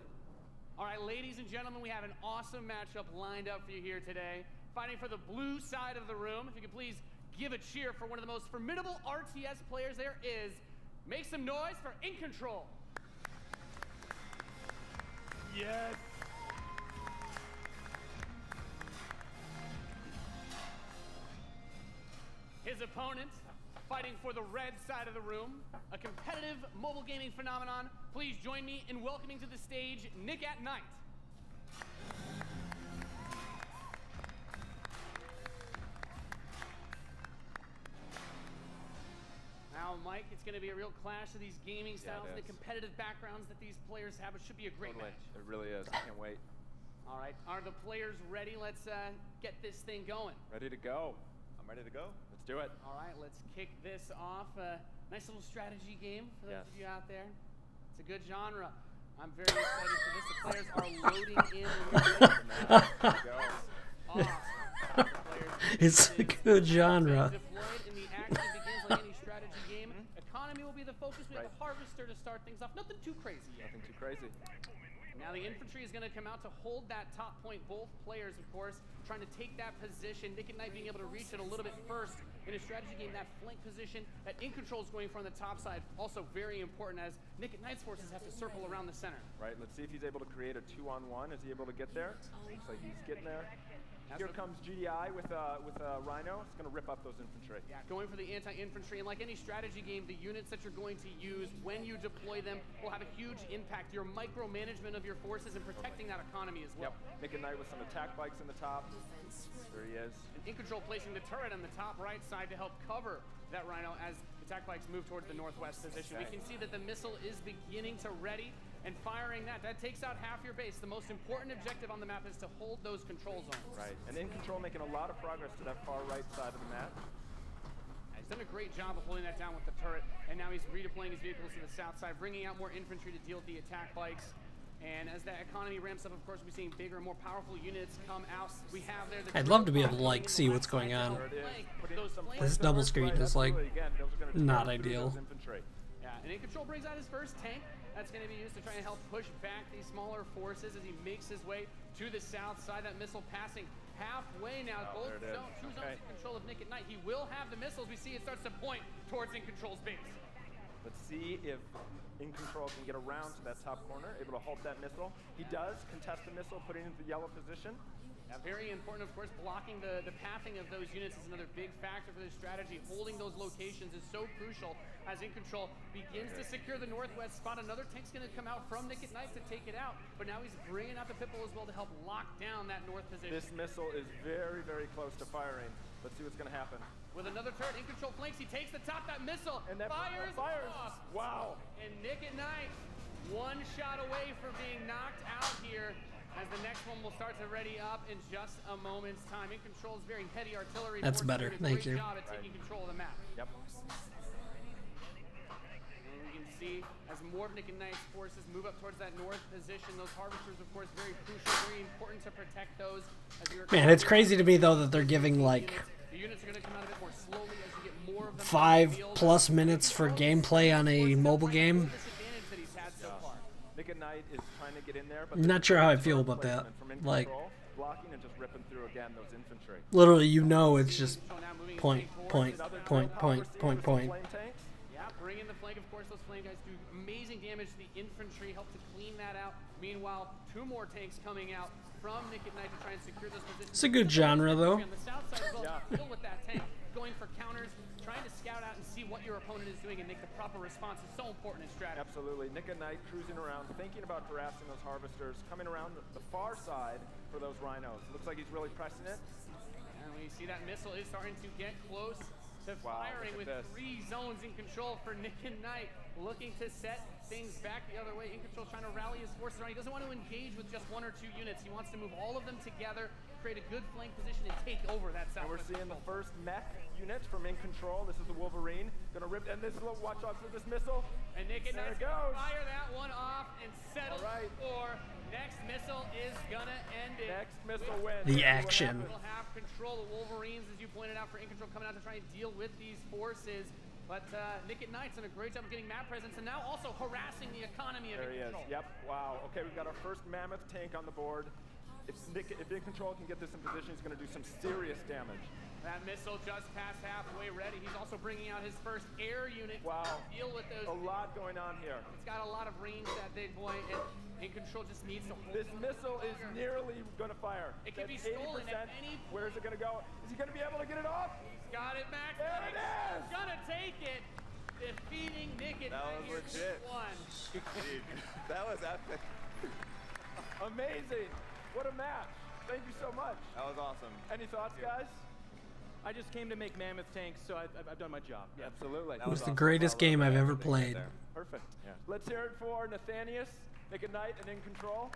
All right, ladies and gentlemen, we have an awesome matchup lined up for you here today. Fighting for the blue side of the room, if you could please give a cheer for one of the most formidable RTS players there is. Make some noise for In Control. Yes. His opponent, fighting for the red side of the room, a competitive mobile gaming phenomenon. Please join me in welcoming to the stage Nick at Night. Now, Mike, it's going to be a real clash of these gaming styles and the competitive backgrounds that these players have. It should be a great match. It really is. I can't wait. All right. Are the players ready? Let's get this thing going. Ready to go. I'm ready to go. Let's do it. All right. Let's kick this off. Nice little strategy game for those of you out there. It's a good genre. I'm very excited for this. The players are loading in. Awesome. It's a good genre. Deployed in the action begins like any strategy game. Economy will be the focus. We have a harvester to start things off. Nothing too crazy yet. Nothing too crazy. Now the infantry is going to come out to hold that top point. Both players, of course, trying to take that position. Nick at Night being able to reach it a little bit first in a strategy game. That flank position that In Control is going for on the top side, also very important as Nick at Night's forces have to circle around the center. Right. Let's see if he's able to create a 2-on-1. Is he able to get there? Looks like he's getting there. Here comes GDI with a Rhino. It's going to rip up those infantry. Yeah, going for the anti-infantry. And like any strategy game, the units that you're going to use when you deploy them will have a huge impact. Your micromanagement of your forces and protecting that economy as well. Yep. Nick at Night with some attack bikes in the top. There he is. And In Control placing the turret on the top right side to help cover that Rhino as attack bikes move towards the northwest position. We can see that the missile is beginning to ready. And firing that takes out half your base. The most important objective on the map is to hold those control zones. Right, and In Control making a lot of progress to that far right side of the map. done a great job of holding that down with the turret, and now he's redeploying his vehicles to the south side, bringing out more infantry to deal with the attack bikes. And as that economy ramps up, of course, we're seeing bigger and more powerful units come out. We have there the I'd love to be able to like see what's going on. This double screen is like not ideal. Yeah, and In Control brings out his first tank. That's going to be used to try and help push back these smaller forces as he makes his way to the south side. That missile passing halfway now. Both two zones in control of Nick at Night. He will have the missiles. We see it starts to point towards In Control's base. Let's see if In Control can get around to that top corner, able to halt that missile. He does contest the missile, putting it into the yellow position. Yeah, very important, of course. Blocking the pathing of those units is another big factor for this strategy. Holding those locations is so crucial as In Control begins to secure the northwest spot. Another tank's going to come out from Nick at Night to take it out, but now he's bringing out the Pitbull as well to help lock down that north position. This missile is very, very close to firing. Let's see what's going to happen. With another turret, In Control flanks. He takes the top. That missile and that fires off. Wow. And Nick at Night, one shot away from being knocked out here, as the next one will start to ready up in just a moment's time. In Control's very heavy artillery. That's better. Thank you. Job at taking control of the map. Yep. And we can see as more of Nick and Knight's forces move up towards that north position, those harvesters, of course, very crucial, very important to protect those. Man, it's crazy to me though that they're giving like the units are going to come out a bit more slowly as you get more of them 5+ minutes for gameplay on a mobile game. Nick at Night is trying to get in there, but I'm not sure how I feel about that. Like, blocking and just ripping through again those infantry. Literally, you know, it's just point. Yeah, bring in the flank. Of course, those flame guys do amazing damage to the infantry, help to clean that out. Meanwhile, 2 more tanks coming out from Nick at Night to try and secure those positions. It's a good genre, though. On the south side as well, deal with that tank, going for counters, trying to scout out and see what your opponent is doing and make the proper response is so important in strategy. Absolutely. Nick at Night cruising around, thinking about harassing those harvesters, coming around the far side for those rhinos. Looks like he's really pressing it. And we see that missile is starting to get close to firing with 3 zones in control for Nick and Night, looking to set things back the other way. In Control trying to rally his forces around. He doesn't want to engage with just 1 or 2 units. He wants to move all of them together, create a good flank position, and take over that south. And we're seeing the first mech unit from In Control. This is the Wolverine. Gonna rip, and this little watch out for this missile. And Nick and Knight's gonna fire that one off and settle for next missile is gonna end it. Next missile wins. The action. Will have control. The Wolverines, as you pointed out, for In Control coming out to try and deal with these forces. But Nick at Night's done a great job of getting map presence and now also harassing the economy of In Control. Yep. Wow. Okay, we've got our first mammoth tank on the board. If In Control can get this in position, he's going to do some serious damage. That missile just passed halfway ready. He's also bringing out his first air unit to deal with those. A lot going on here. It's got a lot of range, that big boy, and In Control just needs to hold this missile is nearly going to fire. It can be stolen at any point. Where is it going to go? Is he going to be able to get it off? He's got it back. There it is! He's going to take it. Defeating Nick at Night here 2-1. That was epic. Amazing. What a match. Thank you so much. That was awesome. Any thoughts, guys? I just came to make mammoth tanks, so I've done my job. Yeah. Absolutely. It was the greatest game I've ever played. Perfect. Yeah. Let's hear it for Nathanius, Nick at Night, and In Control.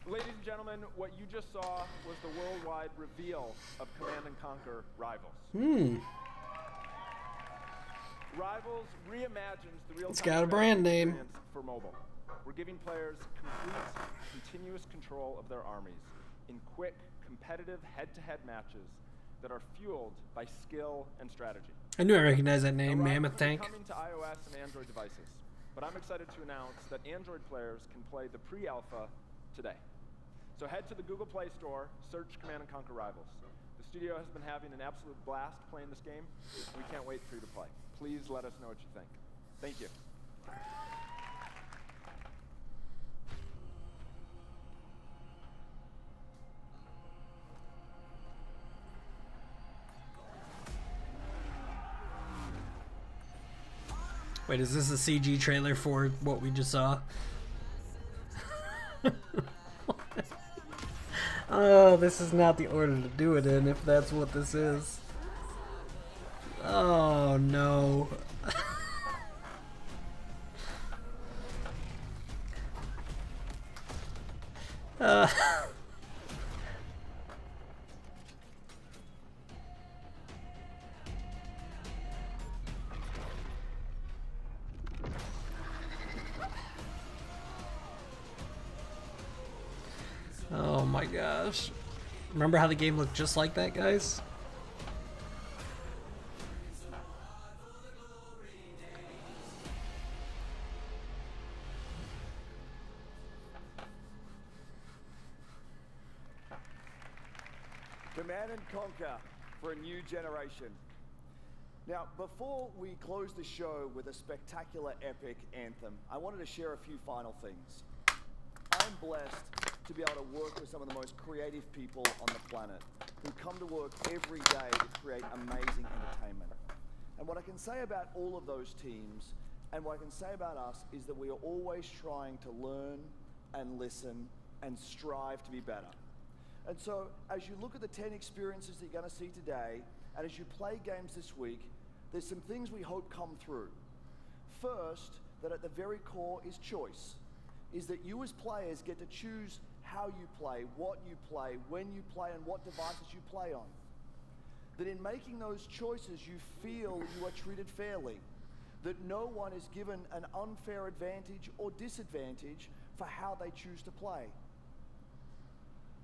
Ladies and gentlemen, what you just saw was the worldwide reveal of Command & Conquer Rivals. Rivals reimagines the real-time It's got a brand name experience for mobile. We're giving players complete, continuous control of their armies in quick, competitive head-to-head matches that are fueled by skill and strategy. I knew I recognized that name, Mammoth Tank. Coming to iOS and Android devices, but I'm excited to announce that Android players can play the pre-alpha today. So head to the Google Play Store, search Command & Conquer Rivals. The studio has been having an absolute blast playing this game. We can't wait for you to play. Please let us know what you think. Thank you. Wait, is this a CG trailer for what we just saw? Oh, this is not the order to do it in, if that's what this is. Oh, no. my gosh. Remember how the game looked just like that, guys? Command and conquer for a new generation. Now, before we close the show with a spectacular epic anthem, I wanted to share a few final things. I'm blessed to be able to work with some of the most creative people on the planet who come to work every day to create amazing entertainment. And what I can say about all of those teams, and what I can say about us, is that we are always trying to learn and listen and strive to be better. And so, as you look at the 10 experiences that you're going to see today, and as you play games this week, there's some things we hope come through. First, that at the very core is choice, is that you as players get to choose how you play, what you play, when you play, and what devices you play on. That in making those choices, you feel you are treated fairly, that no one is given an unfair advantage or disadvantage for how they choose to play.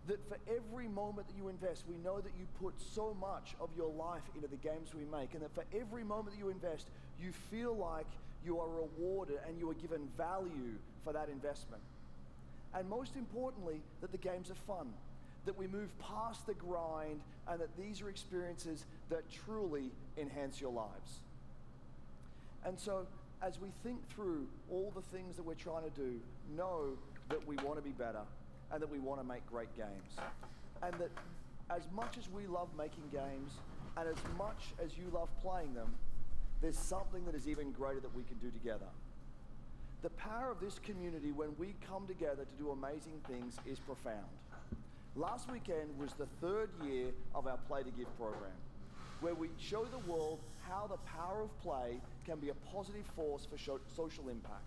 That for every moment that you invest, we know that you put so much of your life into the games we make, and that for every moment that you invest, you feel like you are rewarded and you are given value for that investment. And most importantly, that the games are fun, that we move past the grind, and that these are experiences that truly enhance your lives. And so, as we think through all the things that we're trying to do, know that we want to be better, and that we want to make great games. And that as much as we love making games, and as much as you love playing them, there's something that is even greater that we can do together. The power of this community when we come together to do amazing things is profound. Last weekend was the 3rd year of our Play to Give program, where we show the world how the power of play can be a positive force for social impact.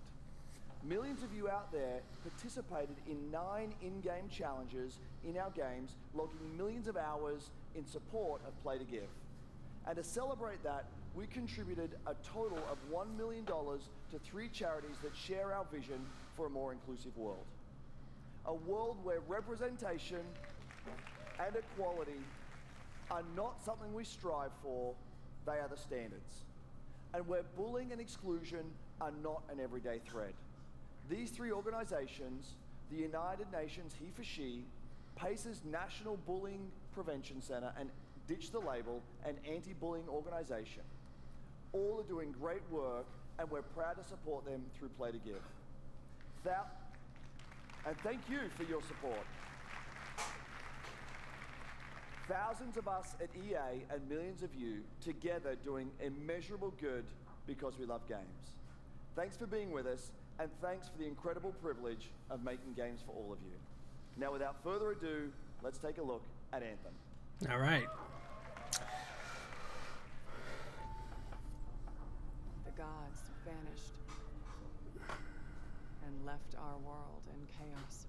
Millions of you out there participated in 9 in-game challenges in our games, logging millions of hours in support of Play to Give. And to celebrate that, we contributed a total of $1 million to 3 charities that share our vision for a more inclusive world. A world where representation and equality are not something we strive for, they are the standards. And where bullying and exclusion are not an everyday threat. These 3 organizations, the United Nations He for She, PACE's National Bullying Prevention Center, and Ditch the Label, an anti-bullying organization, all are doing great work, and we're proud to support them through Play to Give. And thank you for your support. Thousands of us at EA and millions of you together doing immeasurable good because we love games. Thanks for being with us, and thanks for the incredible privilege of making games for all of you. Now, without further ado, let's take a look at Anthem. All right. The gods vanished and left our world in chaos,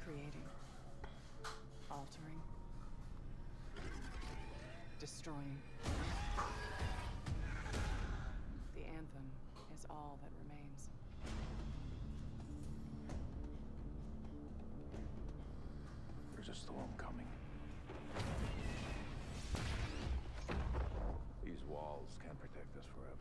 creating, altering, destroying. The anthem is all that remains. There's a storm coming. These walls can't protect us forever.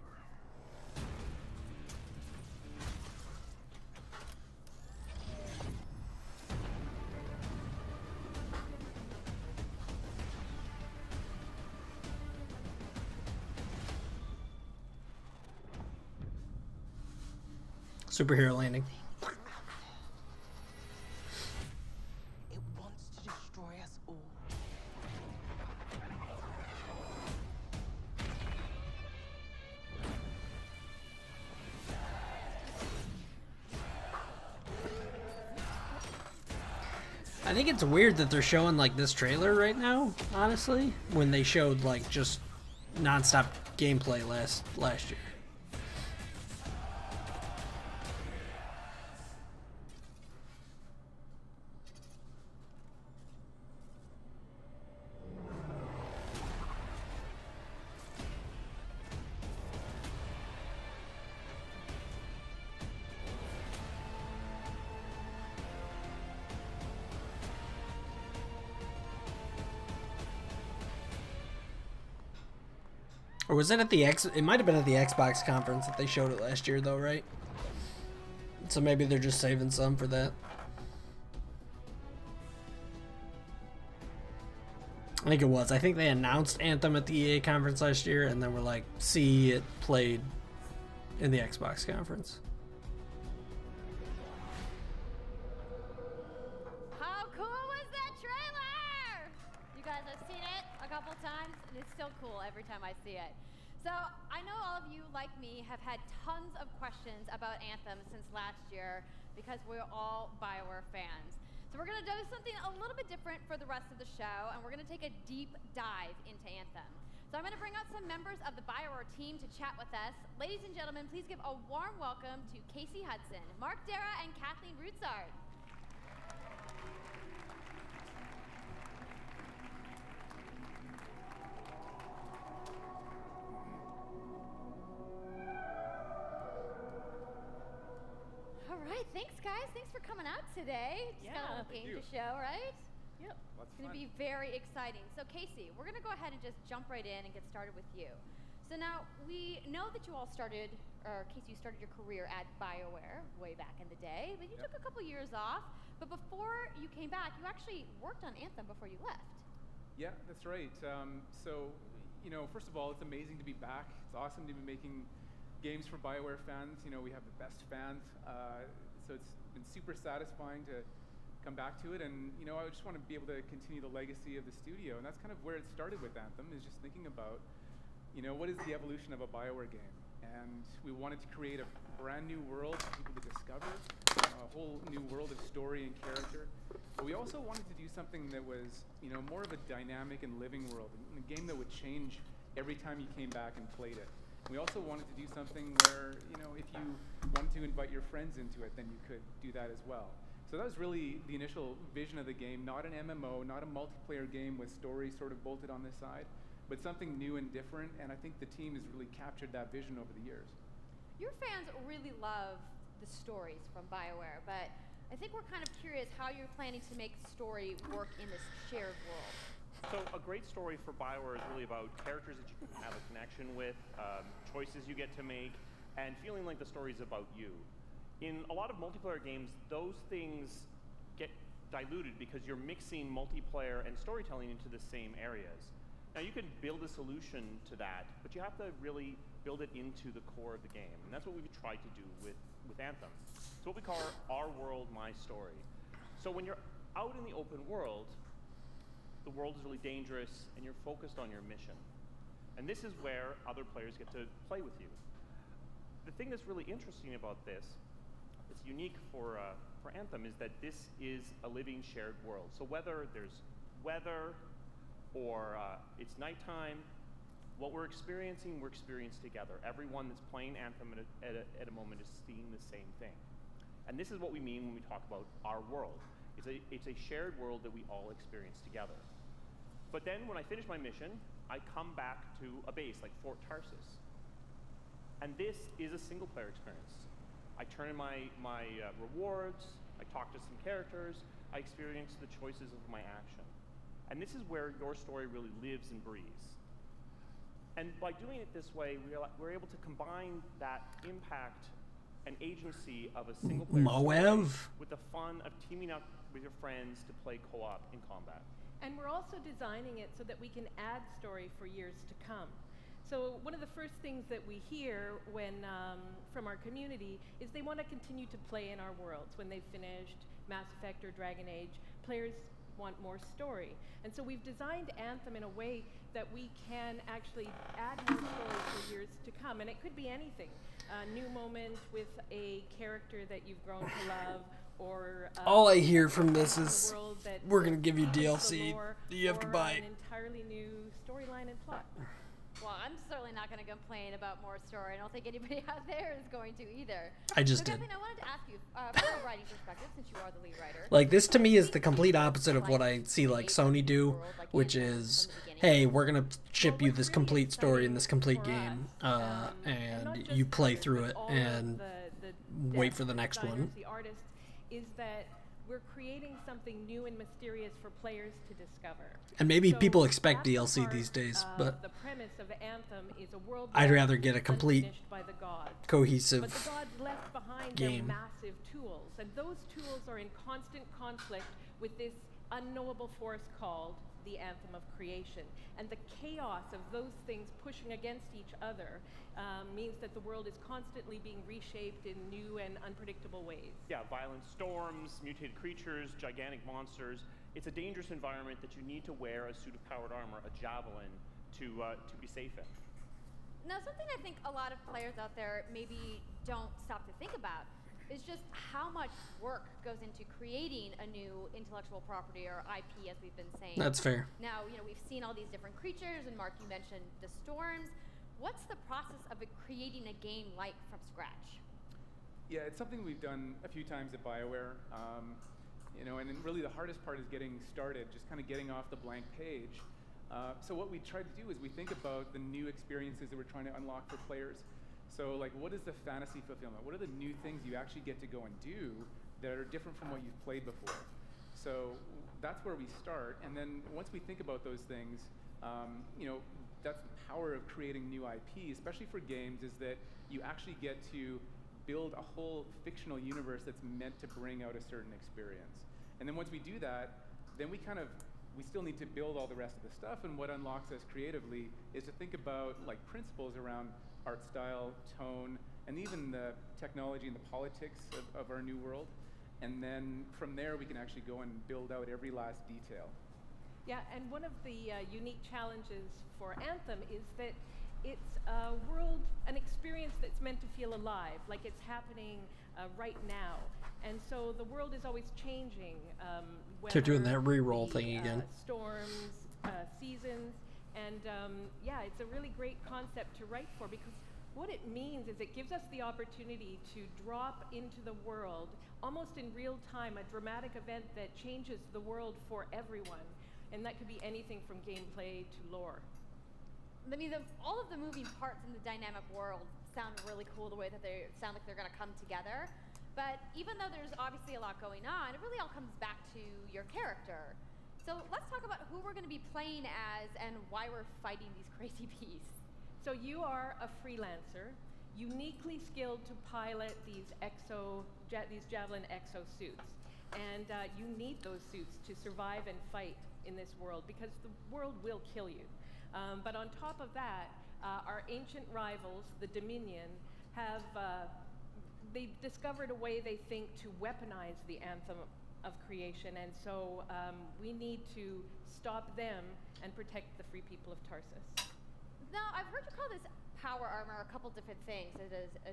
Superhero landing. It wants to destroy us all. I think it's weird that they're showing like this trailer right now, honestly, when they showed like just non-stop gameplay last year. Or was it at the It might have been at the Xbox conference that they showed it last year, though, right? So maybe they're just saving some for that. I think it was. I think they announced Anthem at the EA conference last year, and then were like, see it played in the Xbox conference. How cool was that trailer? You guys have seen it a couple times, and it's still cool every time I see it. So I know all of you, like me, have had tons of questions about Anthem since last year because we're all BioWare fans. So we're gonna do something a little bit different for the rest of the show, and we're gonna take a deep dive into Anthem. So I'm gonna bring out some members of the BioWare team to chat with us. Ladies and gentlemen, please give a warm welcome to Casey Hudson, Mark Dara, and Kathleen Roussard. All right, thanks guys. Thanks for coming out today. Just got a little game to show, right? Yep. It's going to be very exciting. So Casey, we're going to go ahead and just jump right in and get started with you. So now, we know that you all started, or Casey, you started your career at BioWare way back in the day, but you took a couple years off. But before you came back, you actually worked on Anthem before you left. Yeah, that's right. So, you know, first of all, it's amazing to be back. It's awesome to be making games for BioWare fans. You know, we have the best fans, so it's been super satisfying to come back to it. And you know, I just want to be able to continue the legacy of the studio, and that's kind of where it started with Anthem, is just thinking about, you know, what is the evolution of a BioWare game. And we wanted to create a brand new world for people to discover, a whole new world of story and character. But we also wanted to do something that was, you know, more of a dynamic and living world, a game that would change every time you came back and played it. We also wanted to do something where, you know, if you wanted to invite your friends into it, then you could do that as well. So that was really the initial vision of the game, not an MMO, not a multiplayer game with story sort of bolted on this side, but something new and different, and I think the team has really captured that vision over the years. Your fans really love the stories from BioWare, but I think we're kind of curious how you're planning to make story work in this shared world. So a great story for BioWare is really about characters that you can have a connection with, choices you get to make, and feeling like the story is about you. In a lot of multiplayer games, those things get diluted because you're mixing multiplayer and storytelling into the same areas. Now you can build a solution to that, but you have to really build it into the core of the game. And that's what we've tried to do with Anthem. It's what we call our world, my story. So when you're out in the open world, the world is really dangerous and you're focused on your mission. And this is where other players get to play with you. The thing that's really interesting about this, that's unique for Anthem, is that this is a living shared world. So whether there's weather or it's nighttime, what we're experiencing together. Everyone that's playing Anthem at a moment is seeing the same thing. And this is what we mean when we talk about our world. It's a shared world that we all experience together. But then when I finish my mission, I come back to a base like Fort Tarsus. And this is a single player experience. I turn in my rewards, I talk to some characters, I experience the choices of my action. And this is where your story really lives and breathes. And by doing it this way, we're able to combine that impact and agency of a single player story with the fun of teaming up with your friends to play co-op in combat. And we're also designing it so that we can add story for years to come. So one of the first things that we hear from our community is they want to continue to play in our worlds. When they've finished Mass Effect or Dragon Age, players want more story. And so we've designed Anthem in a way that we can actually add more story for years to come. And it could be anything. A new moment with a character that you've grown to love, or all I hear from this is we're gonna give you DLC that you have to buy. An entirely new storyline and plot. Well, I'm certainly not going to complain about more story. I don't think anybody out there is going to either. I just did. Kathleen, I wanted to ask you, from a writing perspective, since you are the lead writer. Like, this to me is the complete opposite of what I see like Sony do, which is, hey, we're gonna ship you this complete story in this complete game, and you play through it and wait for the next one. The artist is that we're creating something new and mysterious for players to discover. And maybe So people expect that's the DLC part these days, of but the premise of Anthem is a world I'd that's rather get a complete, unfinished by the gods. cohesive But the gods left behind game. their massive tools, and those tools are in constant conflict with this unknowable force called the Anthem of Creation. And the chaos of those things pushing against each other means that the world is constantly being reshaped in new and unpredictable ways. Yeah, violent storms, mutated creatures, gigantic monsters. It's a dangerous environment that you need to wear a suit of powered armor, a javelin, to be safe in. Now, something I think a lot of players out there maybe don't stop to think about is just how much work goes into creating a new intellectual property, or IP, as we've been saying. That's fair. Now, we've seen all these different creatures, and Mark, you mentioned the storms. What's the process of creating a game like from scratch? Yeah, it's something we've done a few times at BioWare. And then really the hardest part is getting started, just kind of getting off the blank page. So what we try to do is we think about the new experiences that we're trying to unlock for players. So like, what is the fantasy fulfillment? What are the new things you actually get to go and do that are different from what you've played before? So that's where we start. And then once we think about those things, that's the power of creating new IP, especially for games, is that you actually get to build a whole fictional universe that's meant to bring out a certain experience. And then once we do that, then we still need to build all the rest of the stuff, and what unlocks us creatively is to think about like principles around art style, tone, and even the technology and the politics of our new world. And then from there, we can actually go and build out every last detail. Yeah, and one of the unique challenges for Anthem is that it's a world, an experience that's meant to feel alive, like it's happening right now. And so the world is always changing. They're doing that re-roll thing again. Storms, seasons, and yeah, it's a really great concept to write for, because what it means is it gives us the opportunity to drop into the world almost in real time, a dramatic event that changes the world for everyone. And that could be anything from gameplay to lore. I mean, all of the moving parts in the dynamic world sound really cool, the way that they sound like they're going to come together. But even though there's obviously a lot going on, it really all comes back to your character. So let's talk about who we're going to be playing as and why we're fighting these crazy beasts. So you are a freelancer, uniquely skilled to pilot these Javelin exosuits. And you need those suits to survive and fight in this world, because the world will kill you. But on top of that, our ancient rivals, the Dominion, they've discovered a way, they think, to weaponize the Anthem of Creation, and so we need to stop them and protect the free people of Tarsus. Now, I've heard you call this power armor a couple different things. Is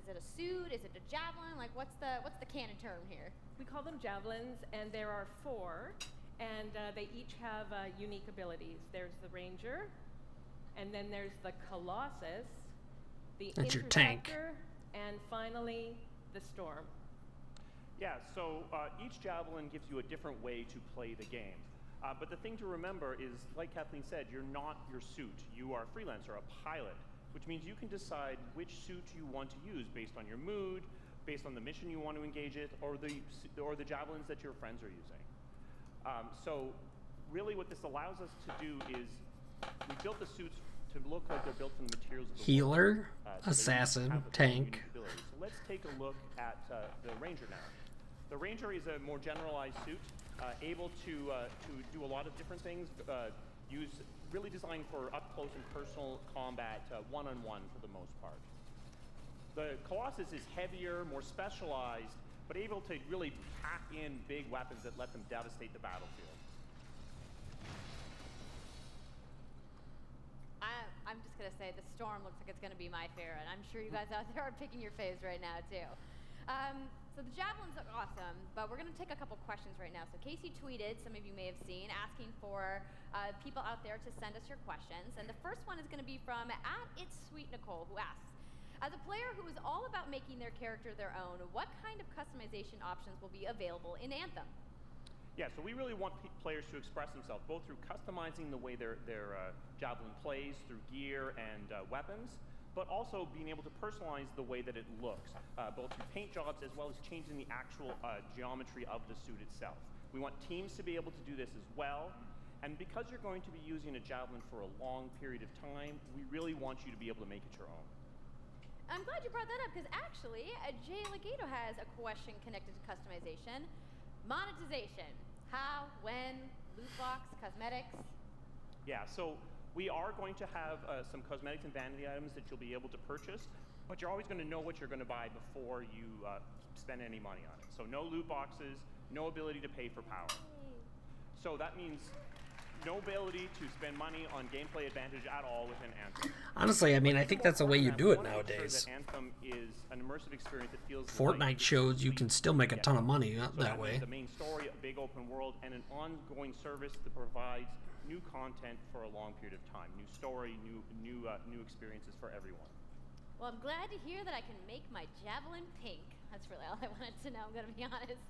it a suit? Is it a javelin? Like, what's the canon term here? We call them javelins, and there are 4, and they each have unique abilities. There's the Ranger, and then there's the Colossus, the That's your tank, and finally the Storm. Yeah, so each javelin gives you a different way to play the game. But the thing to remember is, like Kathleen said, you're not your suit. You are a freelancer, a pilot, which means you can decide which suit you want to use based on your mood, based on the mission you want to engage it, or the javelins that your friends are using. So really what this allows us to do is we built the suits to look like they're built from the materials of the Healer, world, assassin, tank. So let's take a look at the Ranger now. The Ranger is a more generalized suit, able to do a lot of different things, really designed for up-close and personal combat, one-on-one for the most part. The Colossus is heavier, more specialized, but able to really pack in big weapons that let them devastate the battlefield. I'm just going to say the Storm looks like it's going to be my favorite. I'm sure you guys out there are picking your faves right now, too. So the javelins look awesome, but we're going to take a couple questions right now. So Casey tweeted, some of you may have seen, asking for people out there to send us your questions. And the first one is going to be from @It'sSweetNicole, who asks, as a player who is all about making their character their own, what kind of customization options will be available in Anthem? Yeah, so we really want players to express themselves, both through customizing the way their javelin plays, through gear and weapons, but also being able to personalize the way that it looks, both through paint jobs as well as changing the actual geometry of the suit itself. We want teams to be able to do this as well, and because you're going to be using a javelin for a long period of time, we really want you to be able to make it your own. I'm glad you brought that up, because actually, Jay Legato has a question connected to customization. Monetization. How, when, loot box, cosmetics? Yeah, so we are going to have some cosmetics and vanity items that you'll be able to purchase, but you're always going to know what you're going to buy before you spend any money on it. So no loot boxes, no ability to pay for power. So that means no ability to spend money on gameplay advantage at all within Anthem. Honestly, I mean, I think that's the way you do it Sure nowadays. that Anthem is an immersive experience that feels Fortnite shows you can still make a ton of money that way. The main story, a big open world, and an ongoing service that provides new content for a long period of time. New story, new experiences for everyone. Well, I'm glad to hear that I can make my javelin pink. That's really all I wanted to know, I'm going to be honest.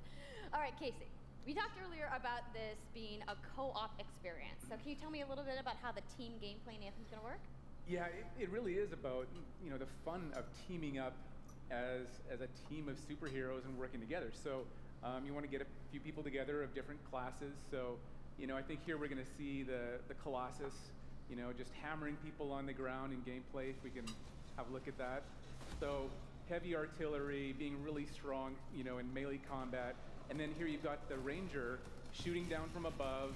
All right, Casey. We talked earlier about this being a co-op experience. So can you tell me a little bit about how the team gameplay in Anthem's going to work? Yeah, it really is about, you know, the fun of teaming up as a team of superheroes and working together. So you want to get a few people together of different classes. So, you know, I think here we're going to see the Colossus, you know, just hammering people on the ground in gameplay, if we can have a look at that. So heavy artillery, being really strong, you know, in melee combat. And then here you've got the Ranger shooting down from above,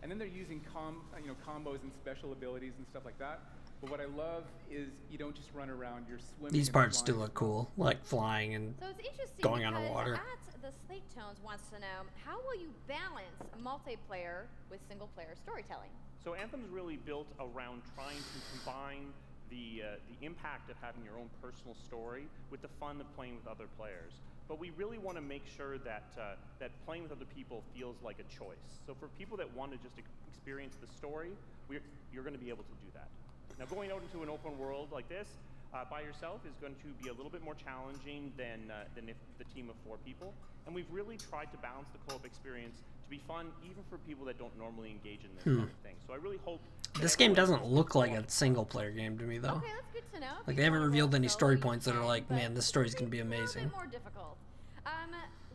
and then they're using combos and special abilities and stuff like that. But what I love is you don't just run around, you're swimming. These parts do look cool, like flying and so it's interesting going underwater. At the Slate Tones wants to know, how will you balance multiplayer with single-player storytelling? So Anthem's really built around trying to combine the impact of having your own personal story with the fun of playing with other players. But we really want to make sure that that playing with other people feels like a choice. So for people that want to just experience the story, you're going to be able to do that. Now, going out into an open world like this by yourself is going to be a little bit more challenging than if the team of 4 people. And we've really tried to balance the co-op experience to be fun, even for people that don't normally engage in this kind of thing. So I really hope this game doesn't look like a single-player game to me, though. Okay, that's good to know. Like, they haven't revealed any story points that are like, man, this story's going to be amazing. A little bit more difficult.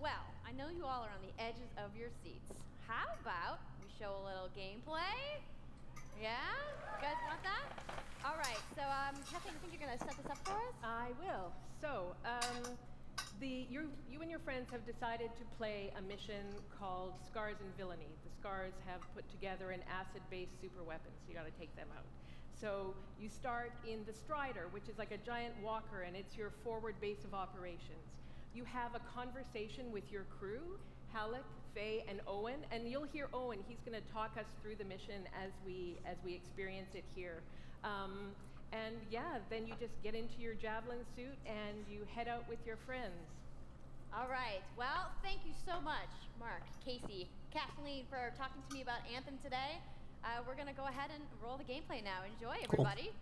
Well, I know you all are on the edges of your seats. How about we show a little gameplay? Yeah? You guys want that? All right, so, Kathleen, I think you're going to set this up for us? I will. So, you and your friends have decided to play a mission called Scars and Villainy. The Scars have put together an acid-based super weapon, so you got to take them out. So you start in the Strider, which is like a giant walker, and it's your forward base of operations. You have a conversation with your crew, Halleck, Faye, and Owen, and you'll hear Owen. He's going to talk us through the mission as we experience it here. And yeah, then you just get into your javelin suit and you head out with your friends. All right. Well, thank you so much, Mark, Casey, Kathleen, for talking to me about Anthem today. We're going to go ahead and roll the gameplay now. Enjoy, everybody.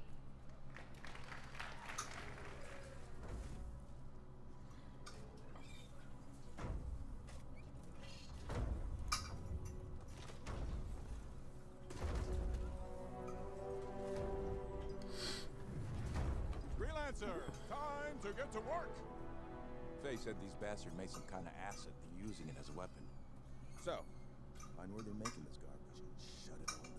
Freelancer, time to get to work. Faye said these bastards made some kind of acid. They're using it as a weapon. So, find where they're making this garbage and shut it all down.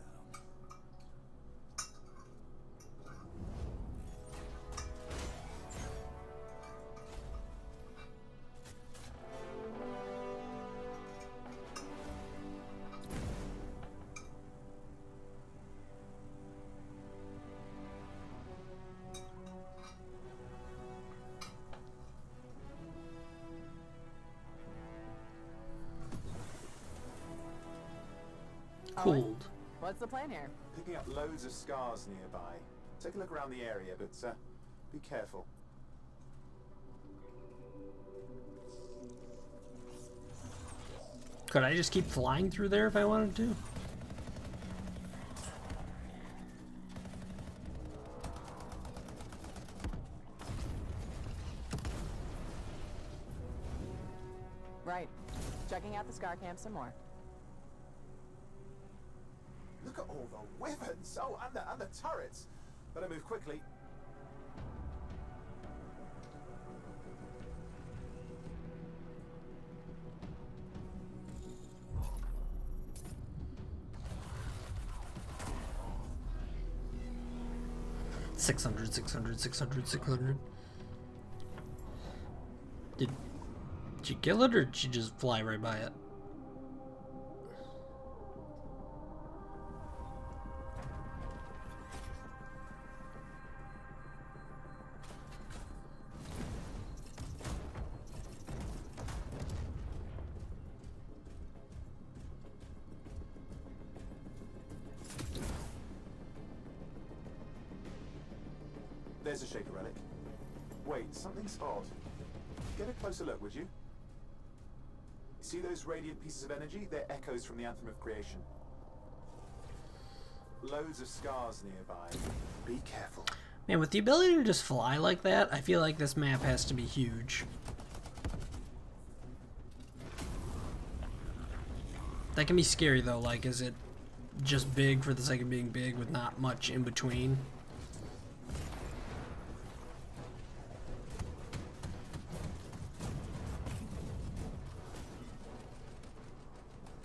Cold. What's the plan here? Picking up loads of scars nearby. Take a look around the area, but be careful. Could I just keep flying through there if I wanted to? Right. Checking out the scar camp some more. Look at all the weapons! Oh, and the turrets! Better move quickly. 600, 600, 600, 600. Did she kill it, or did she just fly right by it? There's a shaker relic. Wait, something's odd. Get a closer look, would you? See those radiant pieces of energy? They're echoes from the Anthem of Creation. Loads of scars nearby. Be careful. Man, with the ability to just fly like that, I feel like this map has to be huge. That can be scary though, like, is it just big for the sake of being big with not much in between?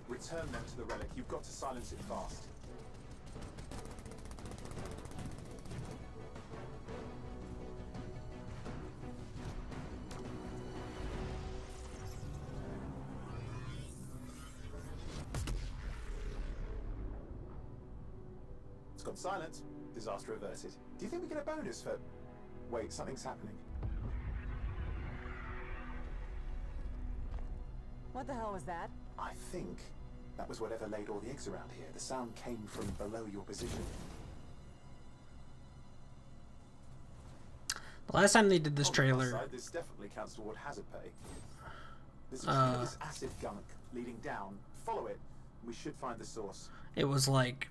Return them to the relic. You've got to silence it fast. It's gone silent. Disaster averted. Do you think we get a bonus for... Wait, something's happening. What the hell was that? I think that was whatever laid all the eggs around here. The sound came from below your position. The last time they did this trailer... Side, this definitely counts toward hazard pay. There's a trail of this acid gunk leading down. Follow it, and we should find the source. It was like...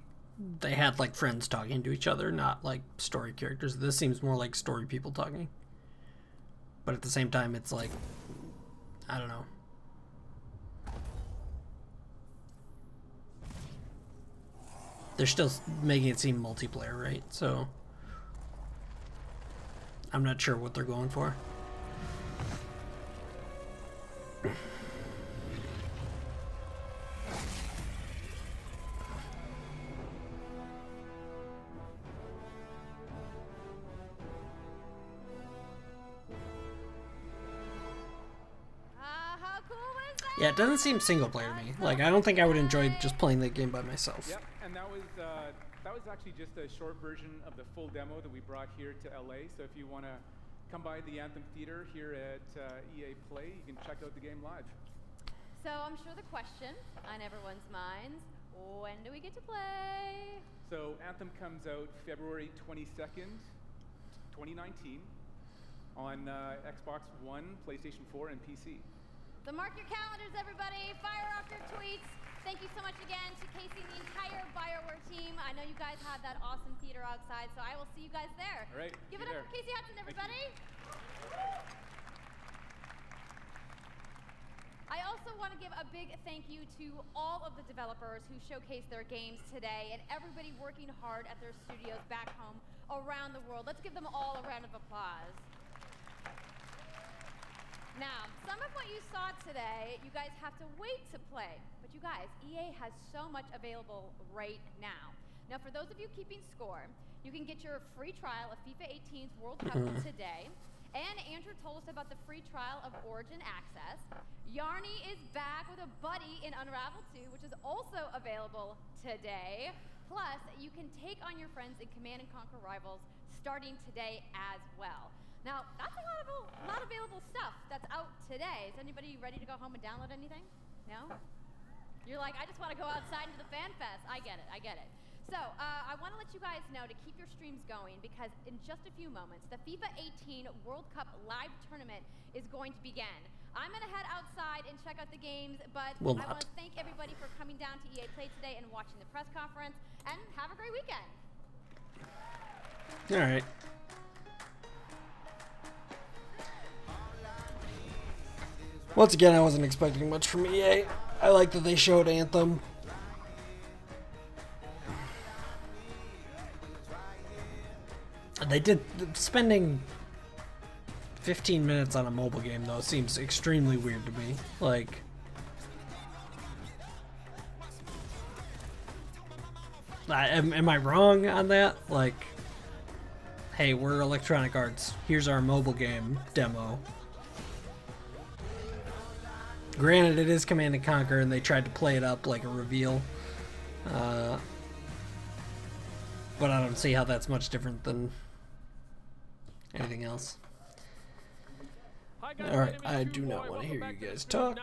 They had like friends talking to each other, not like story characters. This seems more like story people talking. But at the same time, it's like... I don't know. They're still making it seem multiplayer, right? So I'm not sure what they're going for. How cool was that? Yeah, it doesn't seem single player to me. Like, I don't think I would enjoy just playing that game by myself. Yep, and that was actually just a short version of the full demo that we brought here to LA. So if you want to come by the Anthem Theater here at EA Play, you can check out the game live. So I'm sure the question on everyone's minds, when do we get to play? So Anthem comes out February 22nd, 2019 on Xbox One, PlayStation 4, and PC. So mark your calendars, everybody. Fire off your tweets. Thank you so much again to Casey and the entire BioWare team. I know you guys had that awesome theater outside, so I will see you guys there. All right. Give it up for Casey Hudson, everybody. I also want to give a big thank you to all of the developers who showcased their games today and everybody working hard at their studios back home around the world. Let's give them all a round of applause. Now, some of what you saw today, you guys have to wait to play. But you guys, EA has so much available right now. Now, for those of you keeping score, you can get your free trial of FIFA 18's World Cup today. And Andrew told us about the free trial of Origin Access. Yarny is back with a buddy in Unravel 2, which is also available today. Plus, you can take on your friends in Command & Conquer Rivals starting today as well. Now, that's a lot of available stuff that's out today. Is anybody ready to go home and download anything? No? You're like, I just want to go outside into the fan fest. I get it. So, I want to let you guys know to keep your streams going because in just a few moments, the FIFA 18 World Cup live tournament is going to begin. I'm going to head outside and check out the games, but I want to thank everybody for coming down to EA Play today and watching the press conference, and have a great weekend. All right. Once again, I wasn't expecting much from EA. I like that they showed Anthem. They did. Spending 15 minutes on a mobile game, though, seems extremely weird to me. Like, am I wrong on that? Like, hey, we're Electronic Arts. Here's our mobile game demo. Granted, it is Command & Conquer, and they tried to play it up like a reveal. But I don't see how that's much different than anything else. Alright, I do not want to hear you guys talk.